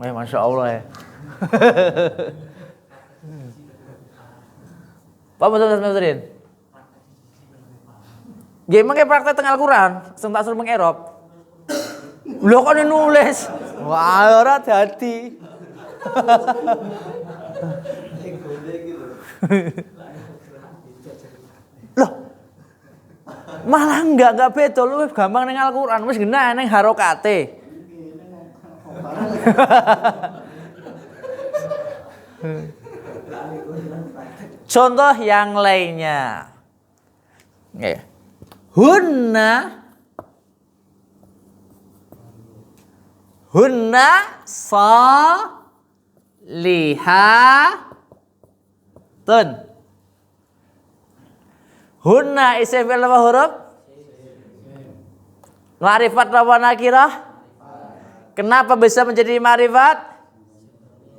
Masya Allah ya. Paham betul Mas Mafturin? Nggih, mengke praktek teng Al-Qur'an, sing tak suruh mengerop. Lho kok nulis? Wah, ora dadi. Loh. Malah enggak beda, lu gampang ning Al-Qur'an wis genah ning harokate. Contoh yang lainnya. Nggih. Hunna salihatun. Hunna isim fi'il apa huruf? Ma'rifat apa nakirah? Kenapa bisa menjadi ma'rifat?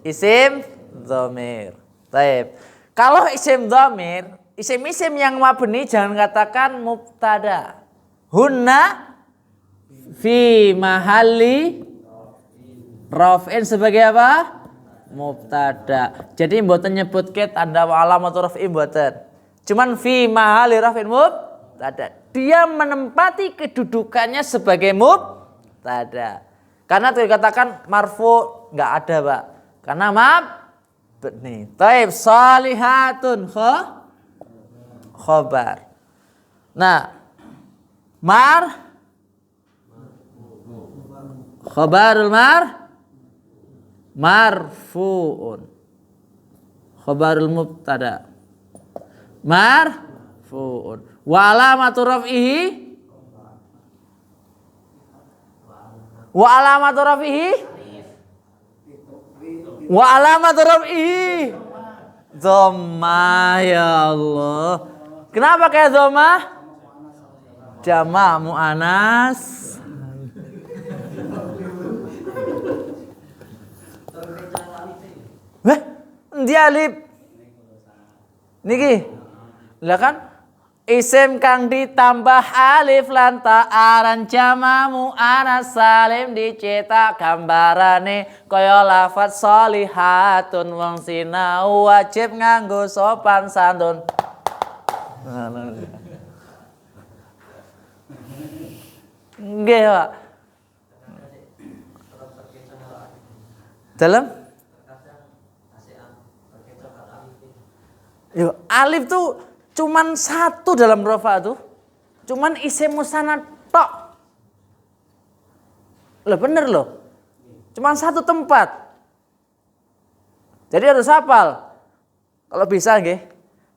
Isim dhamir. Baik. Kalau isim dhamir, isim-isim yang mabni jangan katakan mubtada. Hunna fi mahalli raf'in sebagai apa? Mubtada. Jadi mboten nyebutke tanda alamat raf'i mboten. Cuman fi mahalli raf'in mubtada. Dia menempati kedudukannya sebagai mubtada. Karena dikatakan marfu enggak ada, Pak. Karena mabni. Taib salihatun khobar. Nah, khobarul marfu'un. Khobarul mubtada marfu'un. Wa alamatu raf'ihi dhamma, ya Allah. Kenapa kayak dhamma? Jama' mu'anas. Endi alif? Niki. Lah kan isim kang ditambah alif lan ta aran jama' mu'anas salim dicetak gambarane kaya lafaz sholihatun wong sinau wajib nganggo sopan santun. Nggih, Pak. Dalam yo, alif tuh cuman satu dalam rofa tuh. Cuman isim musanna tok. Lah bener loh. Cuman satu tempat. Jadi harus hafal. Kalau bisa nggih.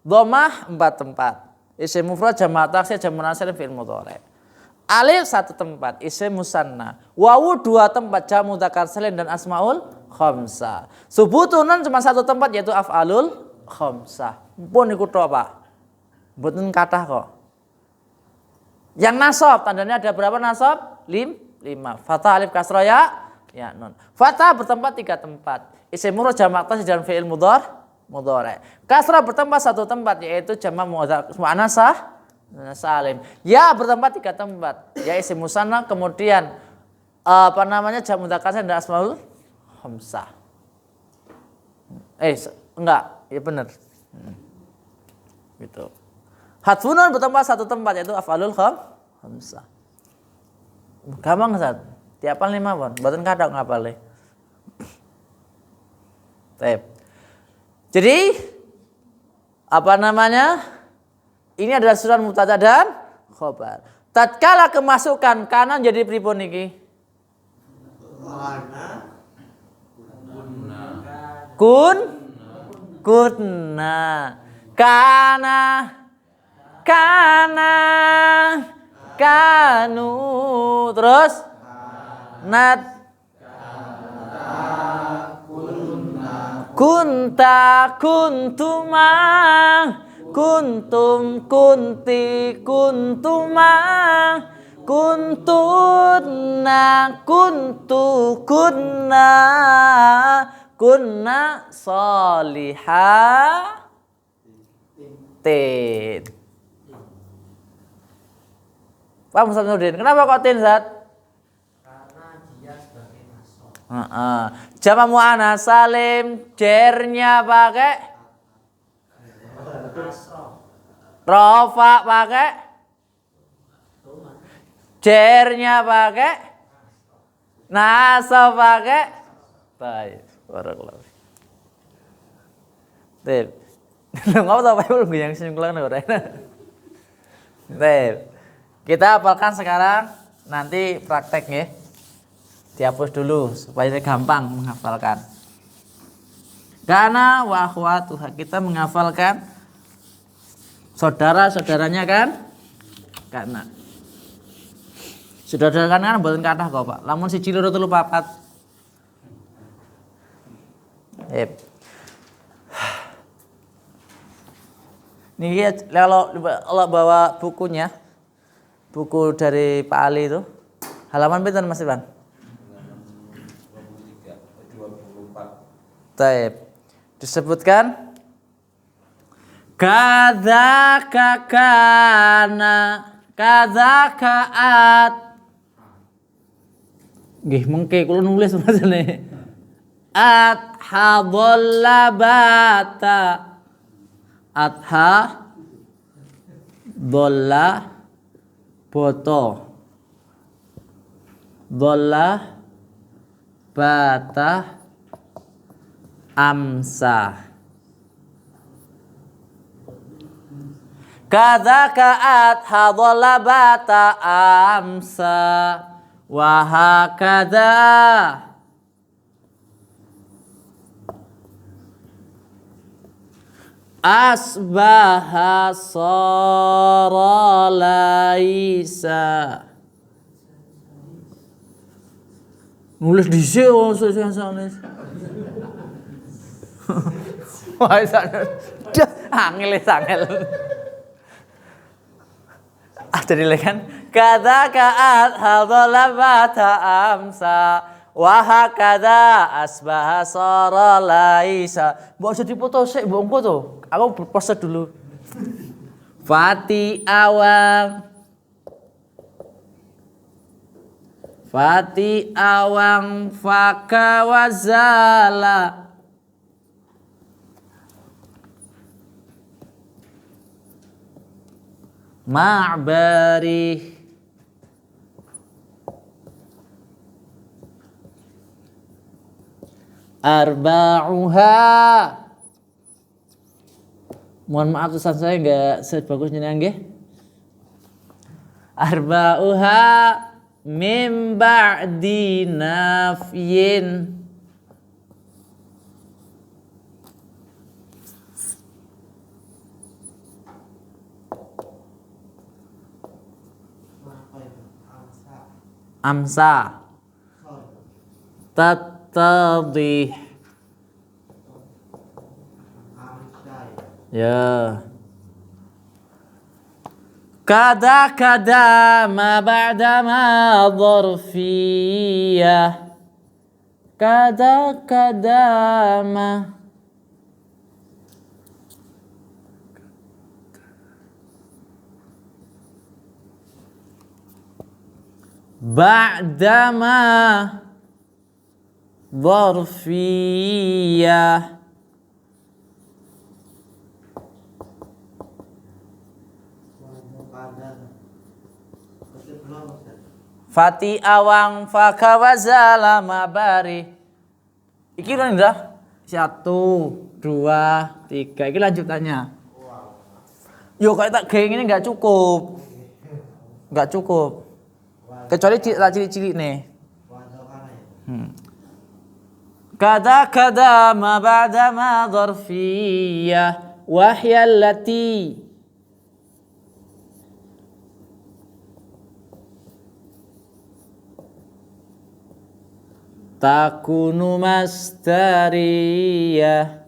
Dhammah 4 tempat. Isim mufrad jamak taksir jamak nasr fi'il mudhari. Alif 1 tempat, isim musanna. Wawu 2 tempat, jamu dzakar salim dan asmaul khamsah. Subutunan cuma 1 tempat yaitu af'alul khamsah. Pun iku tok, Pak. Mboten kathah kok. Yang nasab tandanya ada berapa nasab? 5. Fathah alif kasrah ya nun. Fathah bertempat 3 tempat. Isim mufrad jamak taksir dan fi'il mudhari. Kasrah bertempat 1 tempat yaitu jamak muannas salim. Ya bertempat 3 tempat. Ya isim musanna kemudian jamak dzakar salim dan asmaul khamsah. Enggak, ya benar. Gitu. Hadfunun bertempat 1 tempat yaitu af'alul khamsah. Gampang Ustaz. Tiapal 5 pon, mboten kadang ngapale. Baik. Jadi ini adalah surat mubtada dan khobar. Tatkala kemasukan kanan jadi pripun niki? Kunna. Kana. Kanu. Terus kunta, kuntuma, kuntum, kunti, kuntuma, kuntunna, kuntu, kunna sholihatin. Paham Ustaz Nurdin? Kenapa kok tin, Zat? Karena dia sebagai nasab. Jamak muannas salim, jernya pakai rofa pakai jernya pakai Nasab pakai baik. Barakallahu. Tep. Ngapa tau Pak Ibu yang singkulan ora. Tep. Kita hafalkan sekarang, nanti praktek ya. Dihapus dulu supaya gampang menghafalkan. Kana wa akhwatuha, kita menghafalkan saudara-saudaranya kan? Kana. Saudara kan mboten kathah kok, Pak. Lamun siji loro telu papat. Nih kalau bawa bukunya, buku dari Pak Ali itu, halaman pinten Mas Iwan? 24. Taib. Disebutkan kadzaka kana, kadzaka at. Nggih mengke kula nulis masane. At hadallabata. Atha dolla boto dolla bata amsa kadzaka atha dolla bata amsa wa hakadha asbaha sara laisa. Nulis dhisik wong sesane. Wah, sana. Angel. Jadi lekan kadzaka hadza bata amsa wa hakadha asbaha sara laisa. Mbok usah dipoto sik, mbok engko to. Aku berpose dulu. Fati awang faka wazala. Ma'bari arba'uha. Mohon maaf tulisan saya enggak sebagus ini nggih. Arba'uha mim ba'di nafyin. Amsa tattadih. Ya. Kada ma ba'da ma dzarfiyah. Kada ma ba'da ma dzarfiyah. Fati awang faka wazala mabari. Iki lho Indra. 1, 2, 3. Iki lanjutannya. Yo kayak tak geng ini enggak cukup. Enggak cukup. Kecuali cilik-cilik nih. Kada ma ba'da ma dzarfiyah wa hiya allati takunu masdariyah.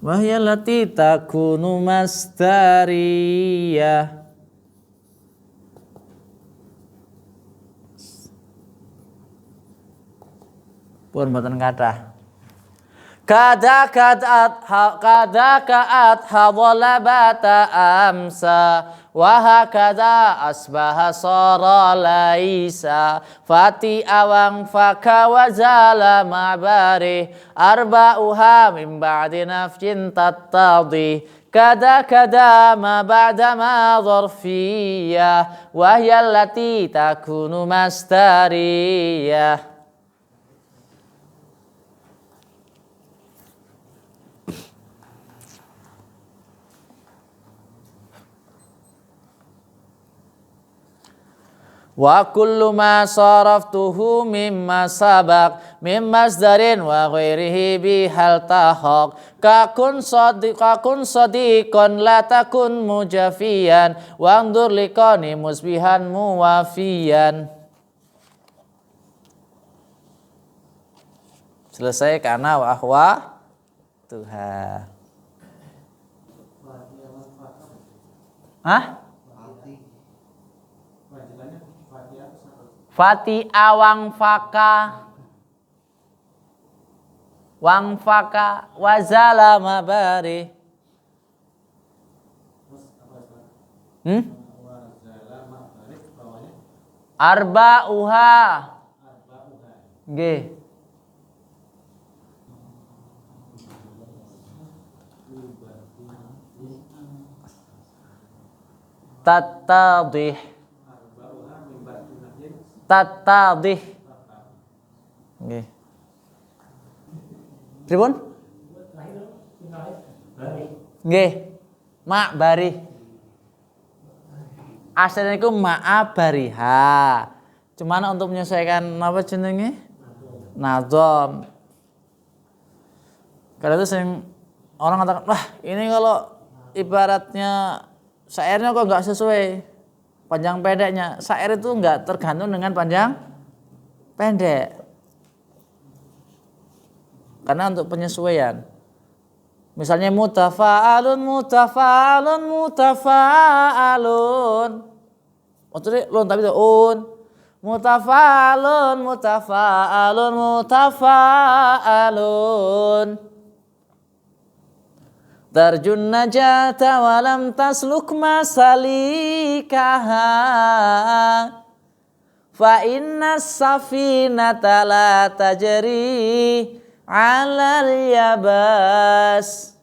Wahya lati takunu masdariyah. Pun mboten kathah. Kada ka'at hadalabata amsa wa hakadha asbaha sara laisa. Fati awang faka wazala ma'bari arba'uha min ba'di nafjin tattadi. kada kada ma ba'da ma dzarfiyah wa hiya allati takunu masdariyah. Wa kullu ma saraftuhu mimma sabaq mim masdarin wa ghairihi bihal tahaq kakun sadiqan la takun mujafiyan wa andur liqani musbihan muwafiyan. Selesai kana wa akhwa Tuhan. Hah? Fati awang faka wang faka wazala mabari. Arba'uha. Nggih. Tattadih. Tattadih. Nggih. Pripun? Nggih. Mak bari. Aslinya iku ma'abariha. Cuman untuk menyesuaikan apa jenenge? Nazam. Karena itu sering orang katakan, wah ini kalau ibaratnya syairnya kok nggak sesuai panjang pendeknya. Syair itu nggak tergantung dengan panjang pendek. Karena untuk penyesuaian. Misalnya mutafa'alun, mutafa'alun, mutafa'alun. Maksudnya lun tapi itu un. Mutafa'alun, mutafa'alun, mutafa'alun. Tarjun najata walam tasluk masalikaha. Fa inna safinata la tajri alal yabas.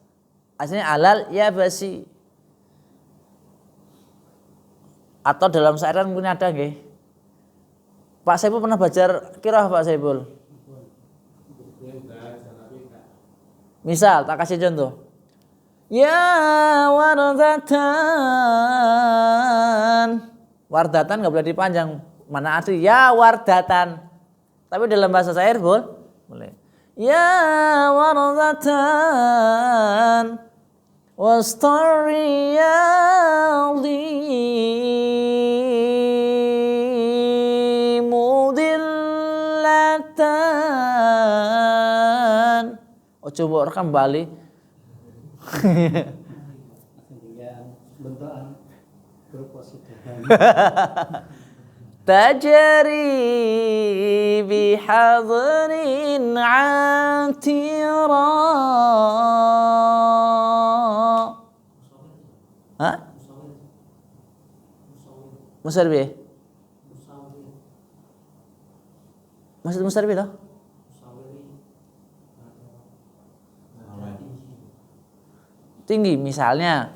Aslinya alal yabasi. Atau dalam syairan mungkin ada nggih. Pak Saiful pernah baca qiraah Pak Saiful? Misal tak kasih contoh. Ya wardatan. Wardatan enggak boleh dipanjang. Mana asli ya wardatan. Tapi dalam bahasa syair boleh. Ya wardatan wastariyadi mudillatan. Oh coba rekam balik.
Bentukan berpositif.
Tajri bihadrin atira. Hah? Musarbi? Maksud musarbi toh? Tinggi misalnya.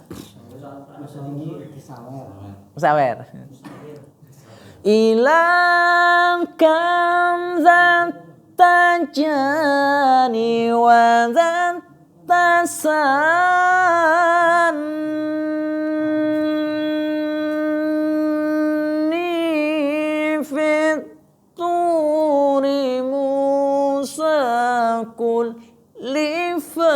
Musawer. Ilam kam zatajani wa zatasanni fituri musa kullifa.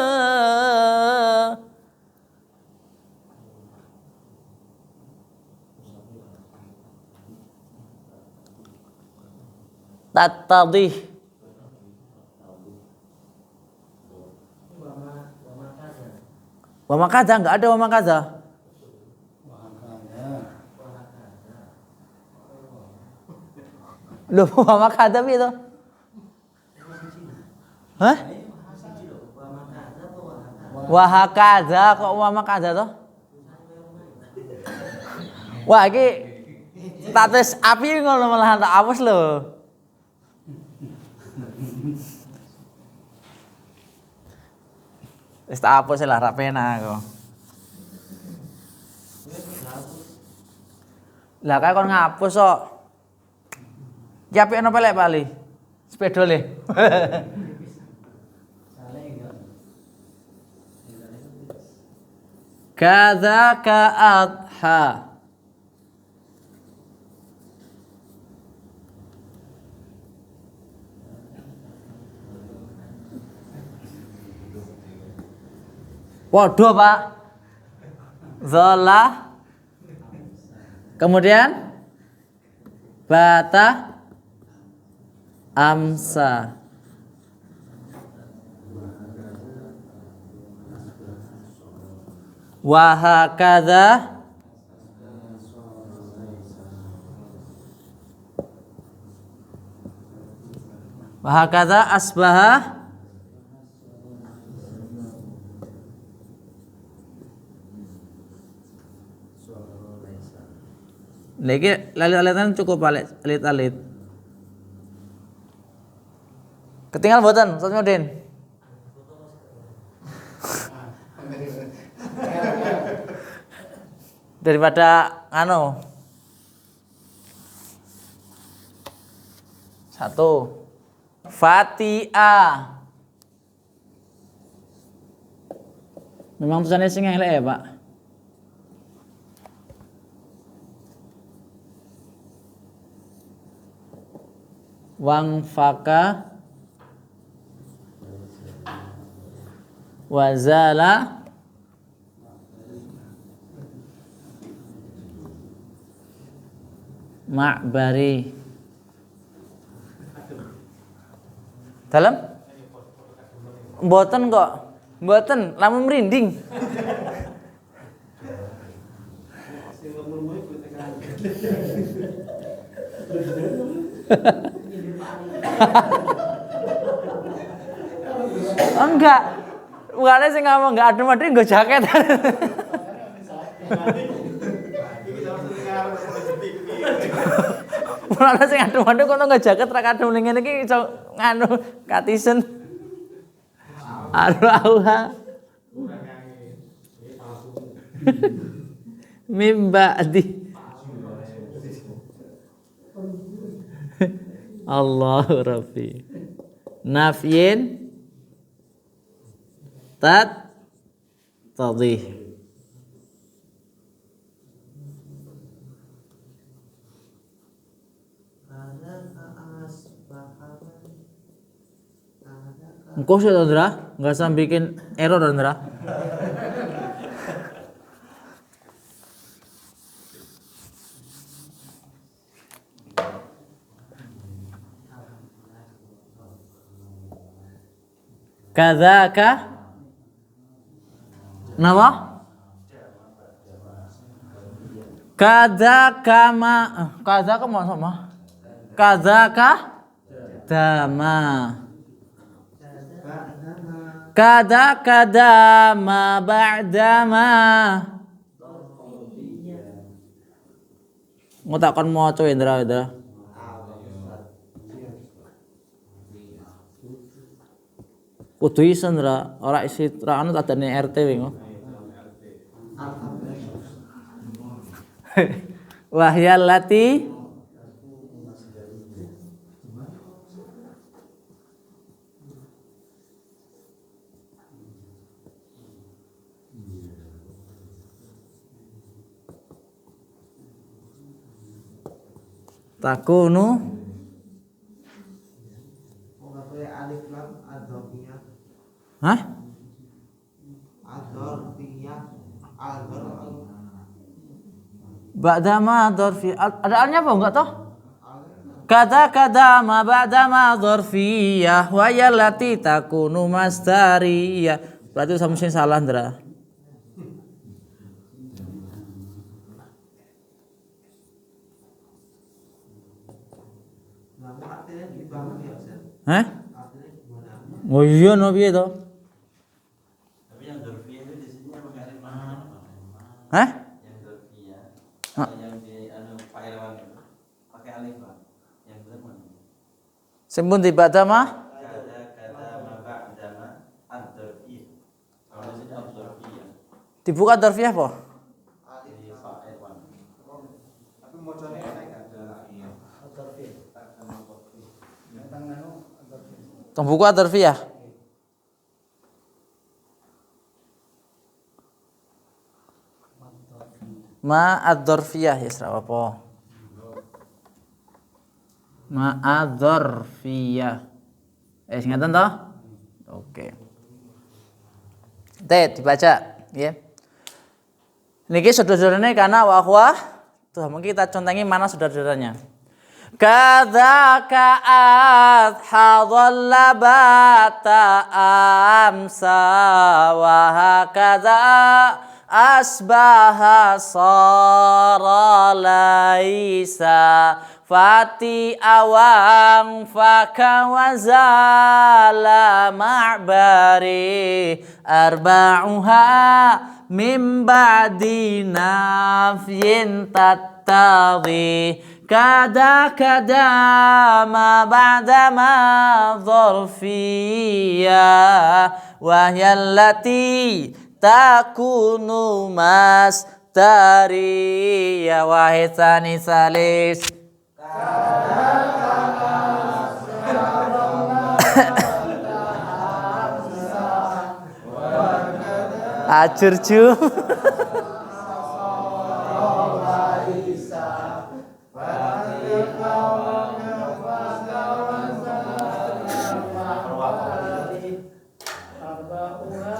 Tattadih. Wa makadha enggak ada wa makadha. Loh, wa makadha itu? Hah? Wa hakadha kok wa makadha toh? Wah, iki tak tes api ngono malah tak hapus lho. Wis tak hapus lah ra penak kok. Lah kae kon ngapus kok. Ki apik ono pelek Pak Ali. Sepedole.
Salah enggak.
Kadzaka adha. Waduh Pak. Zola. Kemudian bata amsa. Wahakadha asbaha niki lalit-lalitan cukup alit-alit. Ketinggal mboten Ustaz Nurdin? Daripada satu Fatia. Memang tulisannya sing elek ya, Pak? Wang faka wazala ma'bari. Dalam? Mboten kok. Mboten, lamun merinding. Enggak. Bukannya sih ngomong enggak adem adem nggo jaket. Mulane sing adem-adem kok nggo jaket ra kadem ning ngene iki iso nganu katisen. Arwah. Mimba di Allahu Rabbi. Nafyin tat tadih. Engkau sudah Ndra, nggak usah bikin error Ndra. Kadzaka napa? Kadzaka mau sama? Kadzaka dama. Kadzaka dama ba'dama. Ngutakon maca Indra. Kudu iso Ndra, ora isi ra anu tadane RT wingo. Wahyal lati takunu
alif lam adzofiyah.
Hah?
Adzofiyah.
Ba'dama dzarfi. Ada alnya apa enggak toh? Kata ma ba'dama dzarfiyah wa yallati takunu masdariyah. Berarti sama mungkin salah Ndra. Hah? Oh iya no piye to?
Tapi yang dorfiyah itu di sini pakai alif lam.
Hah?
Yang dorfiyah, yang di Pak Irwan itu pakai alif lam. Yang benar mana?
Sembun di ba'dama
Kata ba'dama ad-dorfiyah. Kalau di sini ad-dorfiyah.
dibuka dzarfiyah apa?
Di Pak Irwan.
Tapi mau
Tong buku adzarfiyah. Ma adzarfiyah ya apa? Ma adzarfiyah. Ngeten toh? Oke. Dibaca ya. Niki saudara-saudarane karena wa akhwah. Tuh mungkin kita contohi mana saudara-saudaranya. Kadzaka adhadhal labata amsa wa hakadha asbaha sara laisa fati awang faka wazala ma'bari arba'uha min ba'di nafyin tattadhi kada ma ba'da ma dharfiyya wa yallati takunu mastariyya wahid tsani salis Acurju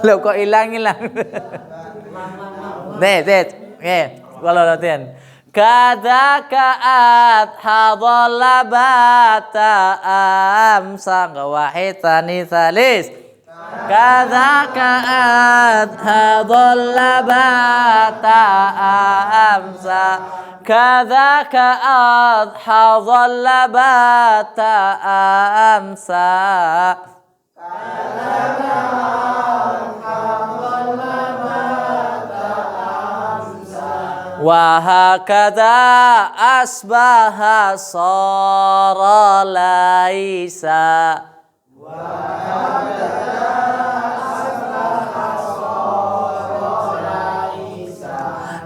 Loh kok hilang. Kalau latihan. Kadzaka adhadhal labata amsa wahid tsani salis. Kadzaka adhadhal labata amsa. Kadzaka adhadhal labata amsa. Wa hakadha asbaha sara laisa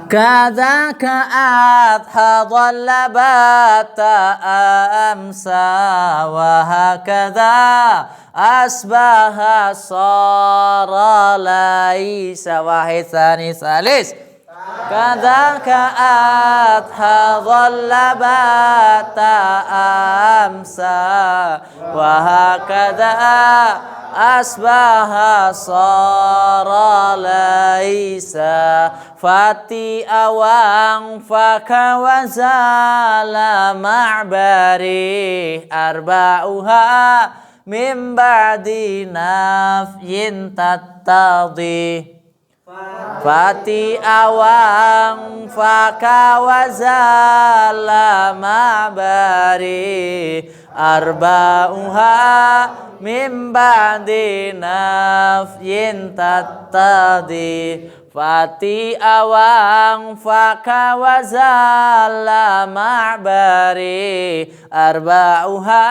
kadzaka adhadhal labata amsa wa hakadha asbaha sara laisa wahid tsani salis kadzaka adhadhal labata amsa wa hakadha asbaha sara laisa fati awang faka wazala ma'bari arba'uha min ba'di nafyin tattadhi fati awang faka wazala ma'bari arba'uha min ba'di nafyin tattadhi fati awang faka wazala ma'bari arba'uha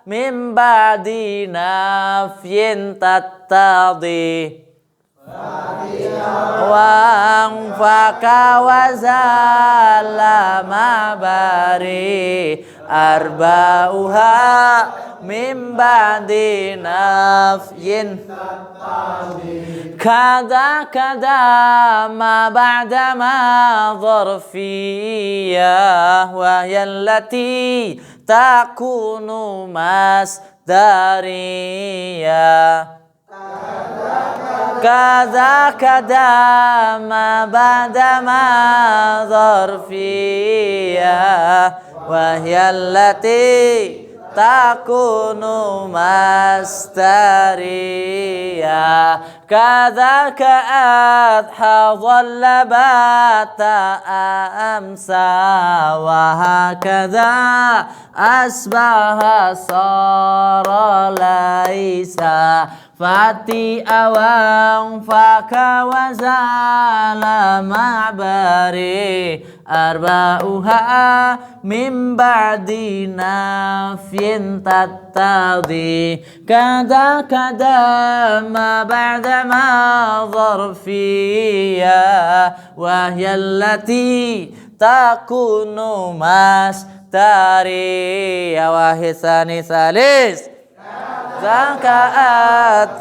min ba'di nafyin tattadhi wang faka wazala ma'bari arba'uha min ba'di nafyin kada ma ba'da ma dharfiyya wa yallati takunu masdariyya kada ma ba'da ma dharfiyya wa yallati takunu masdariyya kadzaka adhadhal labata amsa wa hakadha asbaha sara laisa fati awang faka wazala ma'bari arba'uha min ba'di nafyin tattadhi kada ma ba'da ma dharfiyya wa yallati takunu masdariyya masdari wahid tsani tsalis zakaat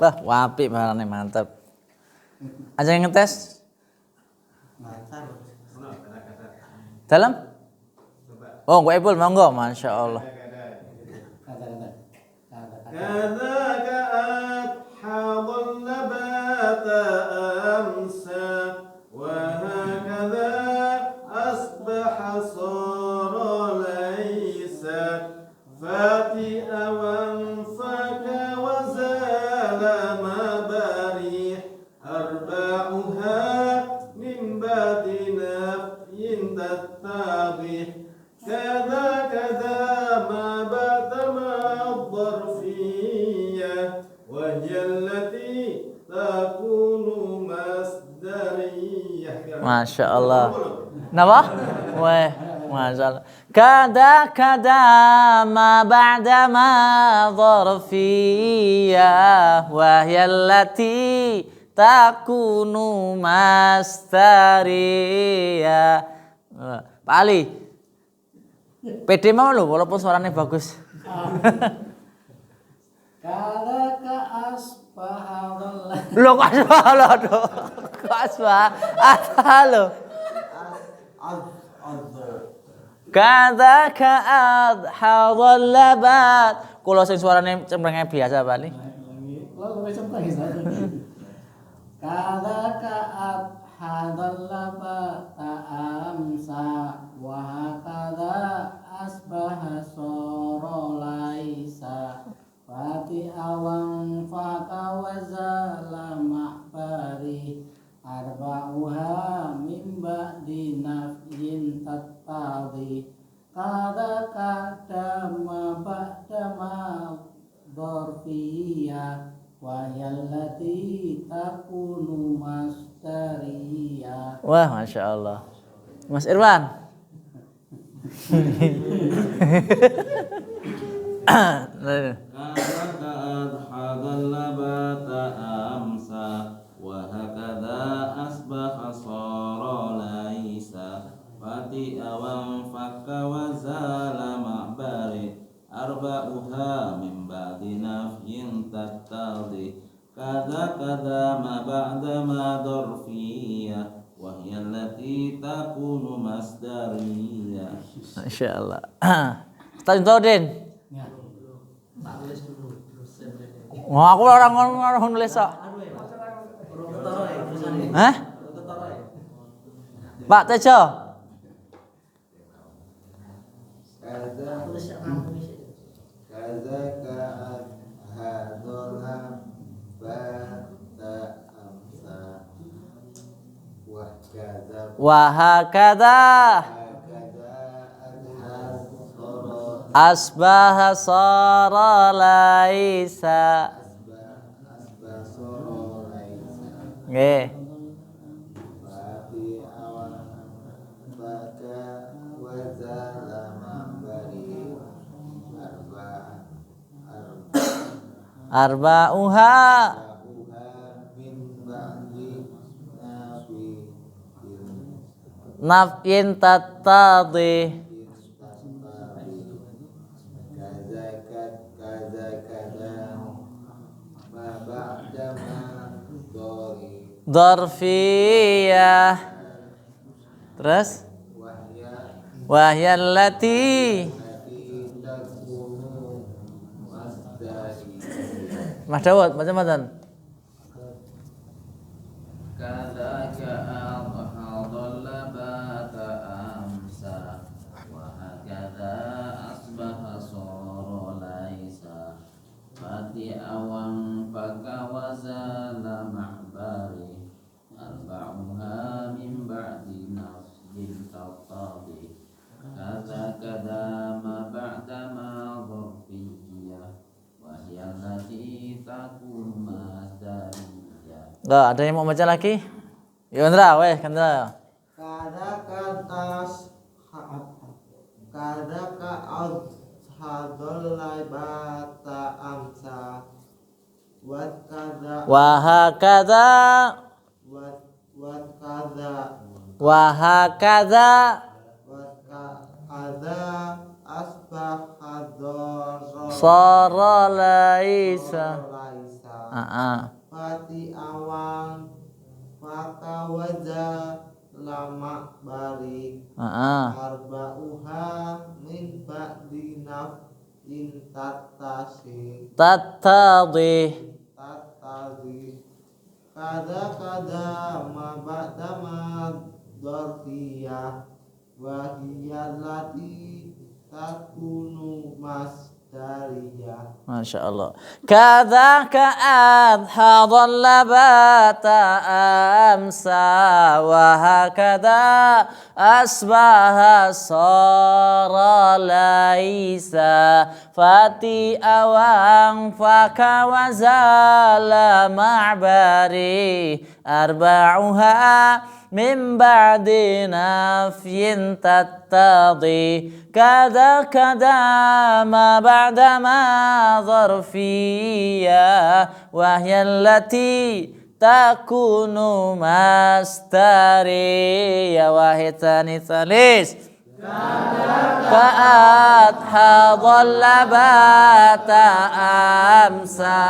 Wah, wapi barangnya mantap. Aja yang ngetes. Dalam? Oh, gue Ipul, monggo, masya Allah.
Kata-kata.
كذاك أدحض النبات أمسى وهكذا أصبح صار ليس فاتئا وانفك وزال ما بريح أربعها من بعد نفي تتضح كذا كذا ما بعد ما الظرفية وهي التي تكون مصدرية.
Masya Allah. Kenapa? Wah, masya Allah. Kada kada ma ba'da ma dharfiyah wahyallati takunu mastariyah. Pak Ali, pede mau lo walaupun suaranya bagus.
Kadaka asbahadallah.
Lo kok asbah lo dong. Kok asbah? Asbah lo. Kadaka adhadhal labat. Kalau sing suarane cemprenge biasa Pak Ali.
Lo cempreng saja. Kadaka adhadallah ta'amsa wa hakadha asbaha sara laisa fati awang faka wazala ma'bari arba'uha min ba'di nafyin tattadi kadaka dama ba'dama dharfiyah wa yallati takunu masdariyah.
Wah, masya Allah. Mas Irwan.
كذاك أضحض النبات أمسى وهكذا أصبح صار ليس فاتئا وانفك وزال معبره أربعها من بعد نفي تتضح كذا كذا ما بعد ما ظرفية وهي التي تكون مصدرية.
Masya Allah. Tajudin.
Ya.
Wah, aku orang nulis kok. Hah? Pak Tejo.
Kadzaka hadolha bata amsa
Wa hakadha asbaha sara laisa. Nggih. Arba'uha nafyin tattadi Dharfiyah. Terus wahyallati Mas Dawud macam-macam.
Kadzaka adhadalla bata amsa wa hakadha asbaha sara laisa fati awan faka wazala
Enggak, ada yang mau baca lagi? Yondra, weh, Kendra.
Kadaka azhadul laibata amsa wat kada
Wahakadha,
wat kada
wahakadha,
wat kada asbah hadoro
sara laisa.
laisa Fati awang fakawaza lama bari arba'uha min ba'di naf'in tatasi
Tattadih.
tatadi kada ma ba'da ma dorfiyah wa hiya allati takunu masdariyah.
Masya Allah. Kadzaka adha dhalla bata amsa wa hakadha asbaha sara laisa fati awang faka wazala ma'bari arba'uha min ba'di nafyin tattadi kada ma ba'da ma zarfiyya wa hiya allati takunu mastariyya wahid tsani tsalis ka'at hadhalla bata amsa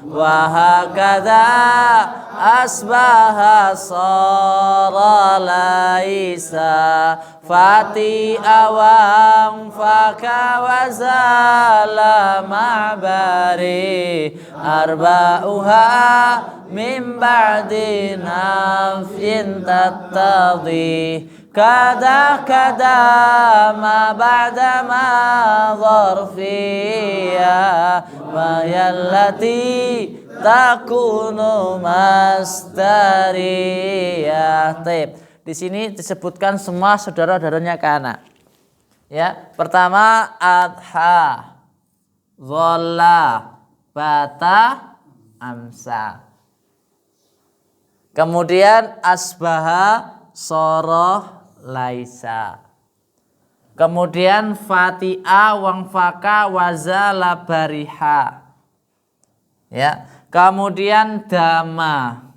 wa hakadha asbaha sara laisa fati awang faka wazala ma'bari arba'uha min ba'di nafyin tattadi kada ma ba'da ma zarfiyya ma yallati takunu masdariyah. Taib. Di sini disebutkan semua saudara-saudaranya kana. Ya, pertama adha, dhalla, bata, amsa. Kemudian asbaha, soroh, laisa. Kemudian fati'a, wangfaka, wazala, bariha. Ya, kemudian dama.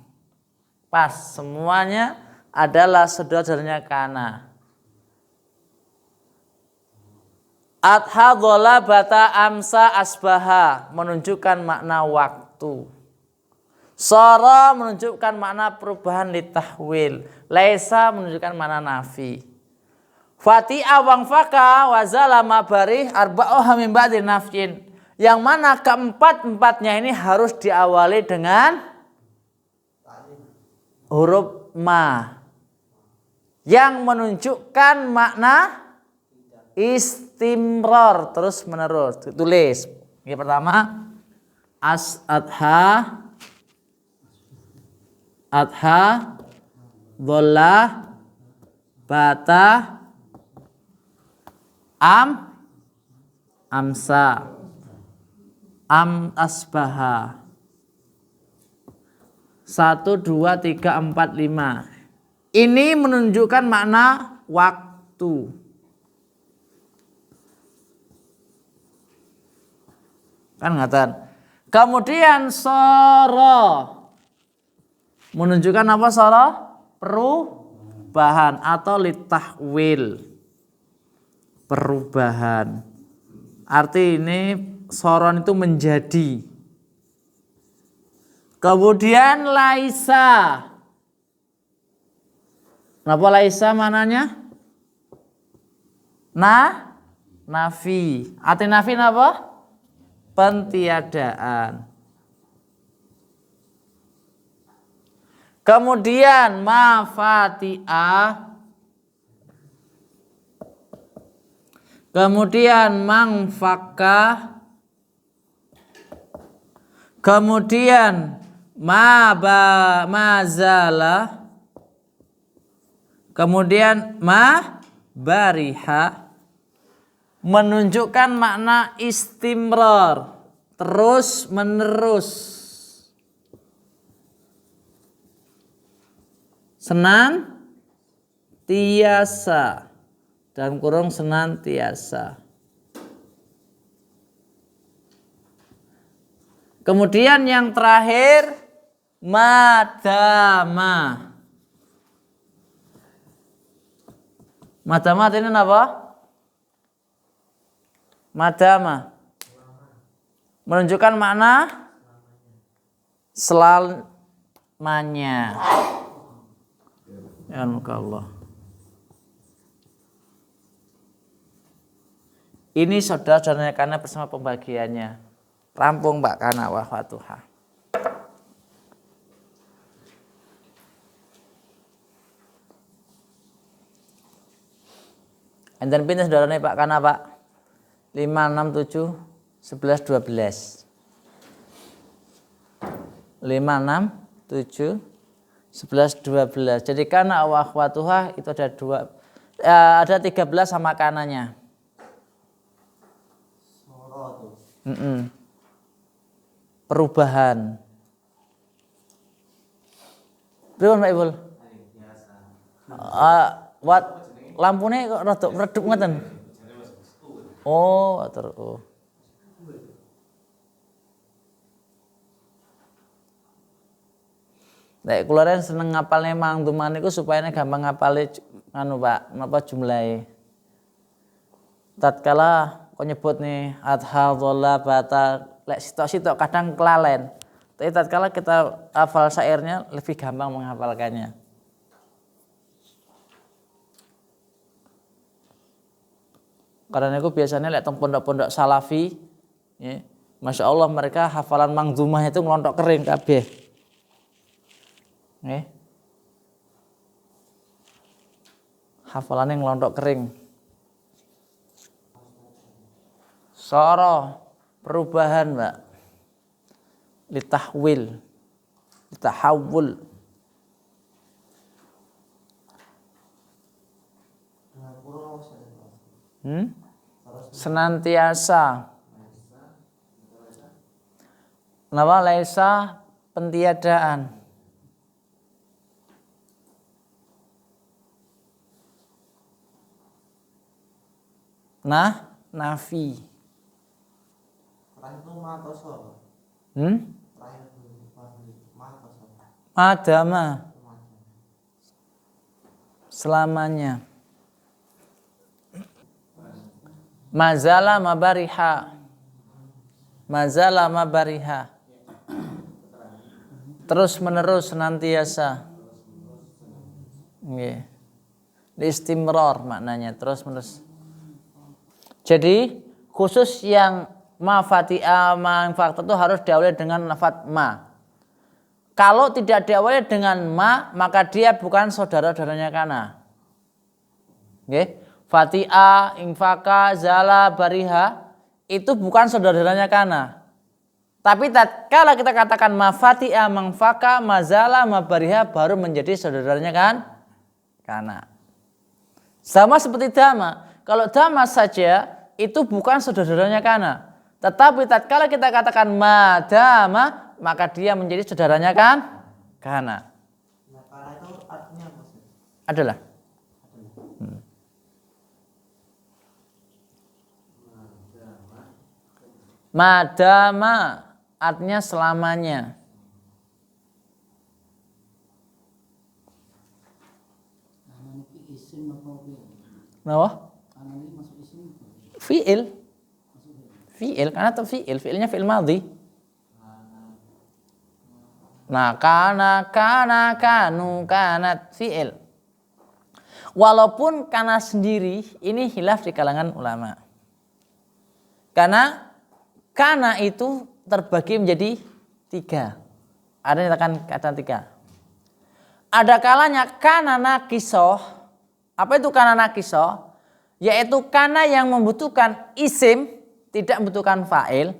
Pas semuanya adalah saudara-saudaranya kana. Adha, dhola, bata, amsa, asbaha menunjukkan makna waktu. Sara menunjukkan makna perubahan litahwil. Laisa menunjukkan makna nafi. Fati'a wangfaka wazala mabari arba'uha min ba'di nafyin. Yang mana keempat-empatnya ini harus diawali dengan huruf ma. Yang menunjukkan makna istimror, terus menerus. Tulis. Yang pertama adha, dholla, bata, amsa, asbaha. 1, 2, 3, 4, 5. Ini menunjukkan makna waktu. Kan ngatan. Kemudian soro menunjukkan apa soro? Perubahan atau litahwil. Perubahan. Arti ini soron itu menjadi. Kemudian laisa. Kenapa laisa mananya? Nafi. Arti nafi apa? Pentiadaan. Kemudian mafati'ah. Kemudian mangfakah. Kemudian mazala. Kemudian bariha. Menunjukkan makna istimrar, terus menerus. senantiasa, dalam kurung senantiasa. Kemudian yang terakhir madama. Madama ini apa? Madama menunjukkan makna selamanya. Ya Allah. Ini saudara-saudaranya karena bersama pembagiannya. Rampung Mbak Kana wa Fatuha. Enten pinten saudarane Pak Kana Pak? 5, 6, 7, 11, 12. 5, 6, 7, 11, 12. Jadi kana wa akhwatuha itu ada ada 13 sama kananya.
Soro tuh.
Perubahan. Pripun Mbak Ibul? Wat lampune kok rada redup ngoten. Oh. Nek kula ren seneng ngapalne mangduman niku supaya gampang ngapale anu Pak, napa jumlahe. Tatkala kok nyebut nih adha dhalla bata lek sitok-sitok kadang kelalen. Tapi tatkala kita hafal syairnya lebih gampang menghafalkannya. Karena itu biasanya lek teng pondok-pondok salafi, ya, Masya Allah mereka hafalan mangdumah itu ngelontok kering kabeh. Hafalannya ngelontok kering. Soro perubahan Mbak. Litahwil, litahawul. Senantiasa. Kenapa laisa pentiadaan? Nafi.
Terakhir itu matoso. Terakhir itu matoso.
Madama. Selamanya. Mazala mabariha. Mazala mabariha. Terus menerus senantiasa. Nggih. Istimrar maknanya terus menerus. Jadi khusus yang ma fati'a ma infaq itu harus diawali dengan lafaz ma. Kalau tidak diawali dengan ma, maka dia bukan saudara-saudaranya kana. Nggih. Fati'a, infaka, zala, bariha itu bukan saudara-saudaranya kana. Tapi tatkala kita katakan ma fati'a, mangfaka, mazala, mabariha baru menjadi saudaranya kan kana. Sama seperti dama. Kalau dama saja itu bukan saudara-saudaranya kana. Tetapi tatkala kita katakan madama, maka dia menjadi saudaranya kan kana.
Nah, karena itu artinya apa sih?
Adalah. Madama artinya selamanya. Kenapa? Fi'il. Fi'il karena itu fi'il, fi'ilnya fi'il madhi. Nah, kana, kanu, kanat, fi'il. Walaupun kana sendiri ini khilaf di kalangan ulama. Karena kana itu terbagi menjadi 3. Ada yang katakan kata 3. Ada kalanya kana naqisoh. Apa itu kana naqisoh? Yaitu kana yang membutuhkan isim, tidak membutuhkan fa'il.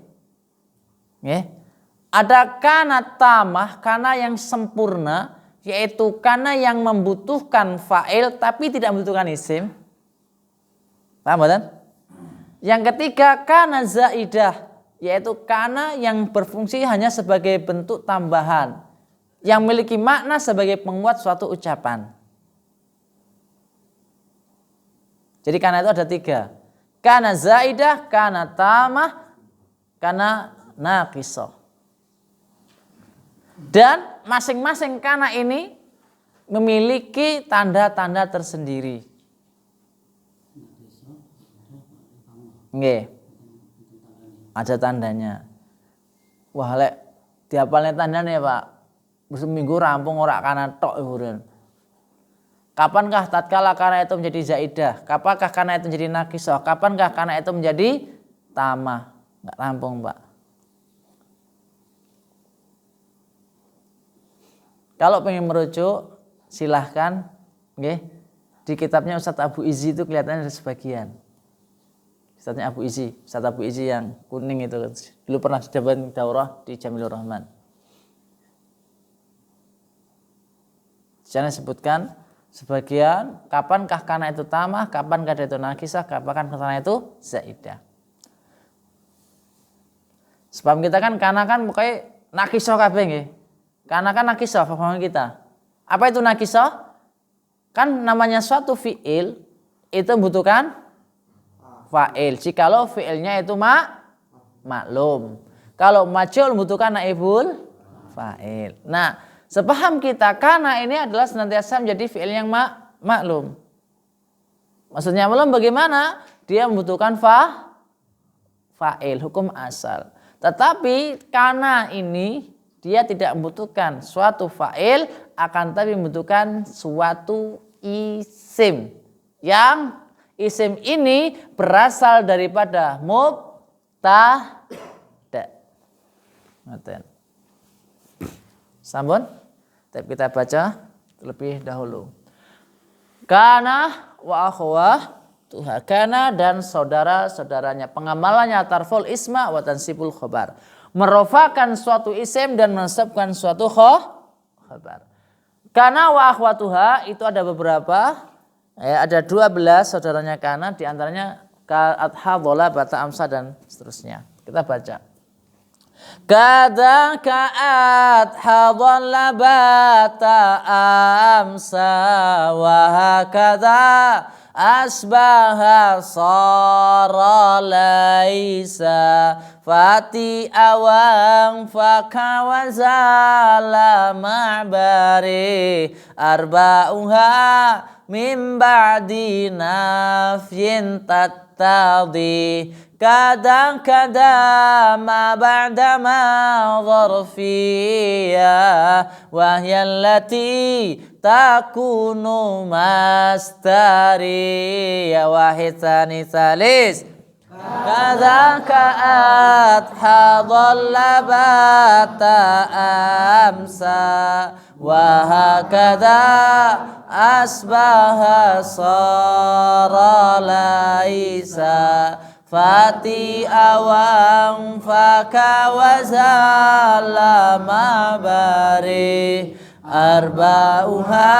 Ada kana tamah, kana yang sempurna, yaitu kana yang membutuhkan fa'il tapi tidak membutuhkan isim. Paham kan? Yang ketiga kana zaidah, yaitu kana yang berfungsi hanya sebagai bentuk tambahan. yang memiliki makna sebagai penguat suatu ucapan. Jadi kana itu ada 3. Kana zaidah, kana tamah, kana naqisah. Dan masing-masing kana ini memiliki tanda-tanda tersendiri. Nggih. Ada tandanya. Wah lek diapalne tandane Pak. Seminggu rampung ora kana tok iburan. Kapankah tatkala kana itu menjadi zaidah? Kapankah kana itu menjadi naqisah? Kapankah kana itu menjadi tamah? Enggak rampung, Pak. Kalau pengen merujuk silahkan nggih. Di kitabnya Ustadz Abu Izzi itu kelihatannya ada sebagian. Ustadznya Abu Izzi, Ustadz Abu Izzi yang kuning itu dulu pernah dapat daurah di Jamilur Rahman. Di sana sebutkan sebagian kapankah kana itu tamah, kapankah itu naqisah, kapankah kana itu zaidah. Sebab kita kan kana kan pokoknya naqisah kabeh nggih. Kana kan naqisah paham kita. Apa itu naqisah? Kan namanya suatu fiil itu membutuhkan fa'il. Jikalau fiilnya itu maklum. Kalau majhul membutuhkan naibul fa'il. Nah, sepaham kita kana ini adalah senantiasa menjadi fiil yang maklum. Maksudnya maklum bagaimana? Dia membutuhkan fa'il, hukum asal. Tetapi kana ini dia tidak membutuhkan suatu fa'il, akan tapi membutuhkan suatu isim. Yang isim ini berasal daripada mubtada. Ngaten. Sampun? Kita baca terlebih dahulu. Kana wa akhwatuha. Kana dan saudara-saudaranya. Pengamalannya tarful isma wa tansibul khobar. Merofakan suatu isim dan menasabkan suatu khobar. Kana wa akhwatuha itu ada beberapa. Ada 12 saudaranya kana. Di antaranya ka-adha, dhola, bata, amsa dan seterusnya. Kita baca. Kada ka'at hadhalla bata amsa wa hakadha asbaha sara laisa fati awang fakawazala ma'bari arba'uha min ba'di nafyin tattadi kadang-kadang ma ba'da ma dharfiyah wahyallati takunu mastariyah wahid tsani tsalis kadang-kadang hadhalla bata amsa wa hakadha asbaha sara laisa fati awang fakawazala mabari arba'uha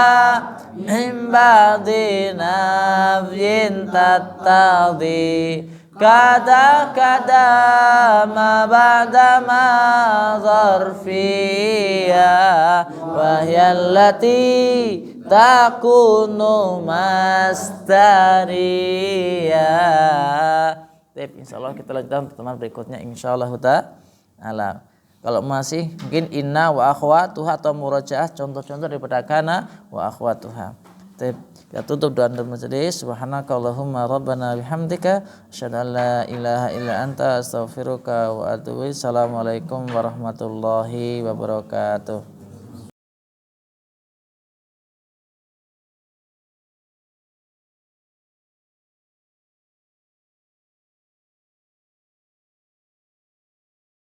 min ba'di nafyin tattadi kada ma ba'da ma zarfiyah wa hiyallati takunu mastariyah. Insyaallah kita lanjutkan pertemuan berikutnya insyaallah ta'ala. Kalau masih mungkin inna wa akhwatuha atau murajaah contoh-contoh daripada kana wa akhwatuha. Kita tutup doa dan majelis. Subhanakallahumma rabbana bihamdika asyhadu an la ilaha illa anta astaghfiruka wa atubu ilaik. Assalamualaikum warahmatullahi wabarakatuh.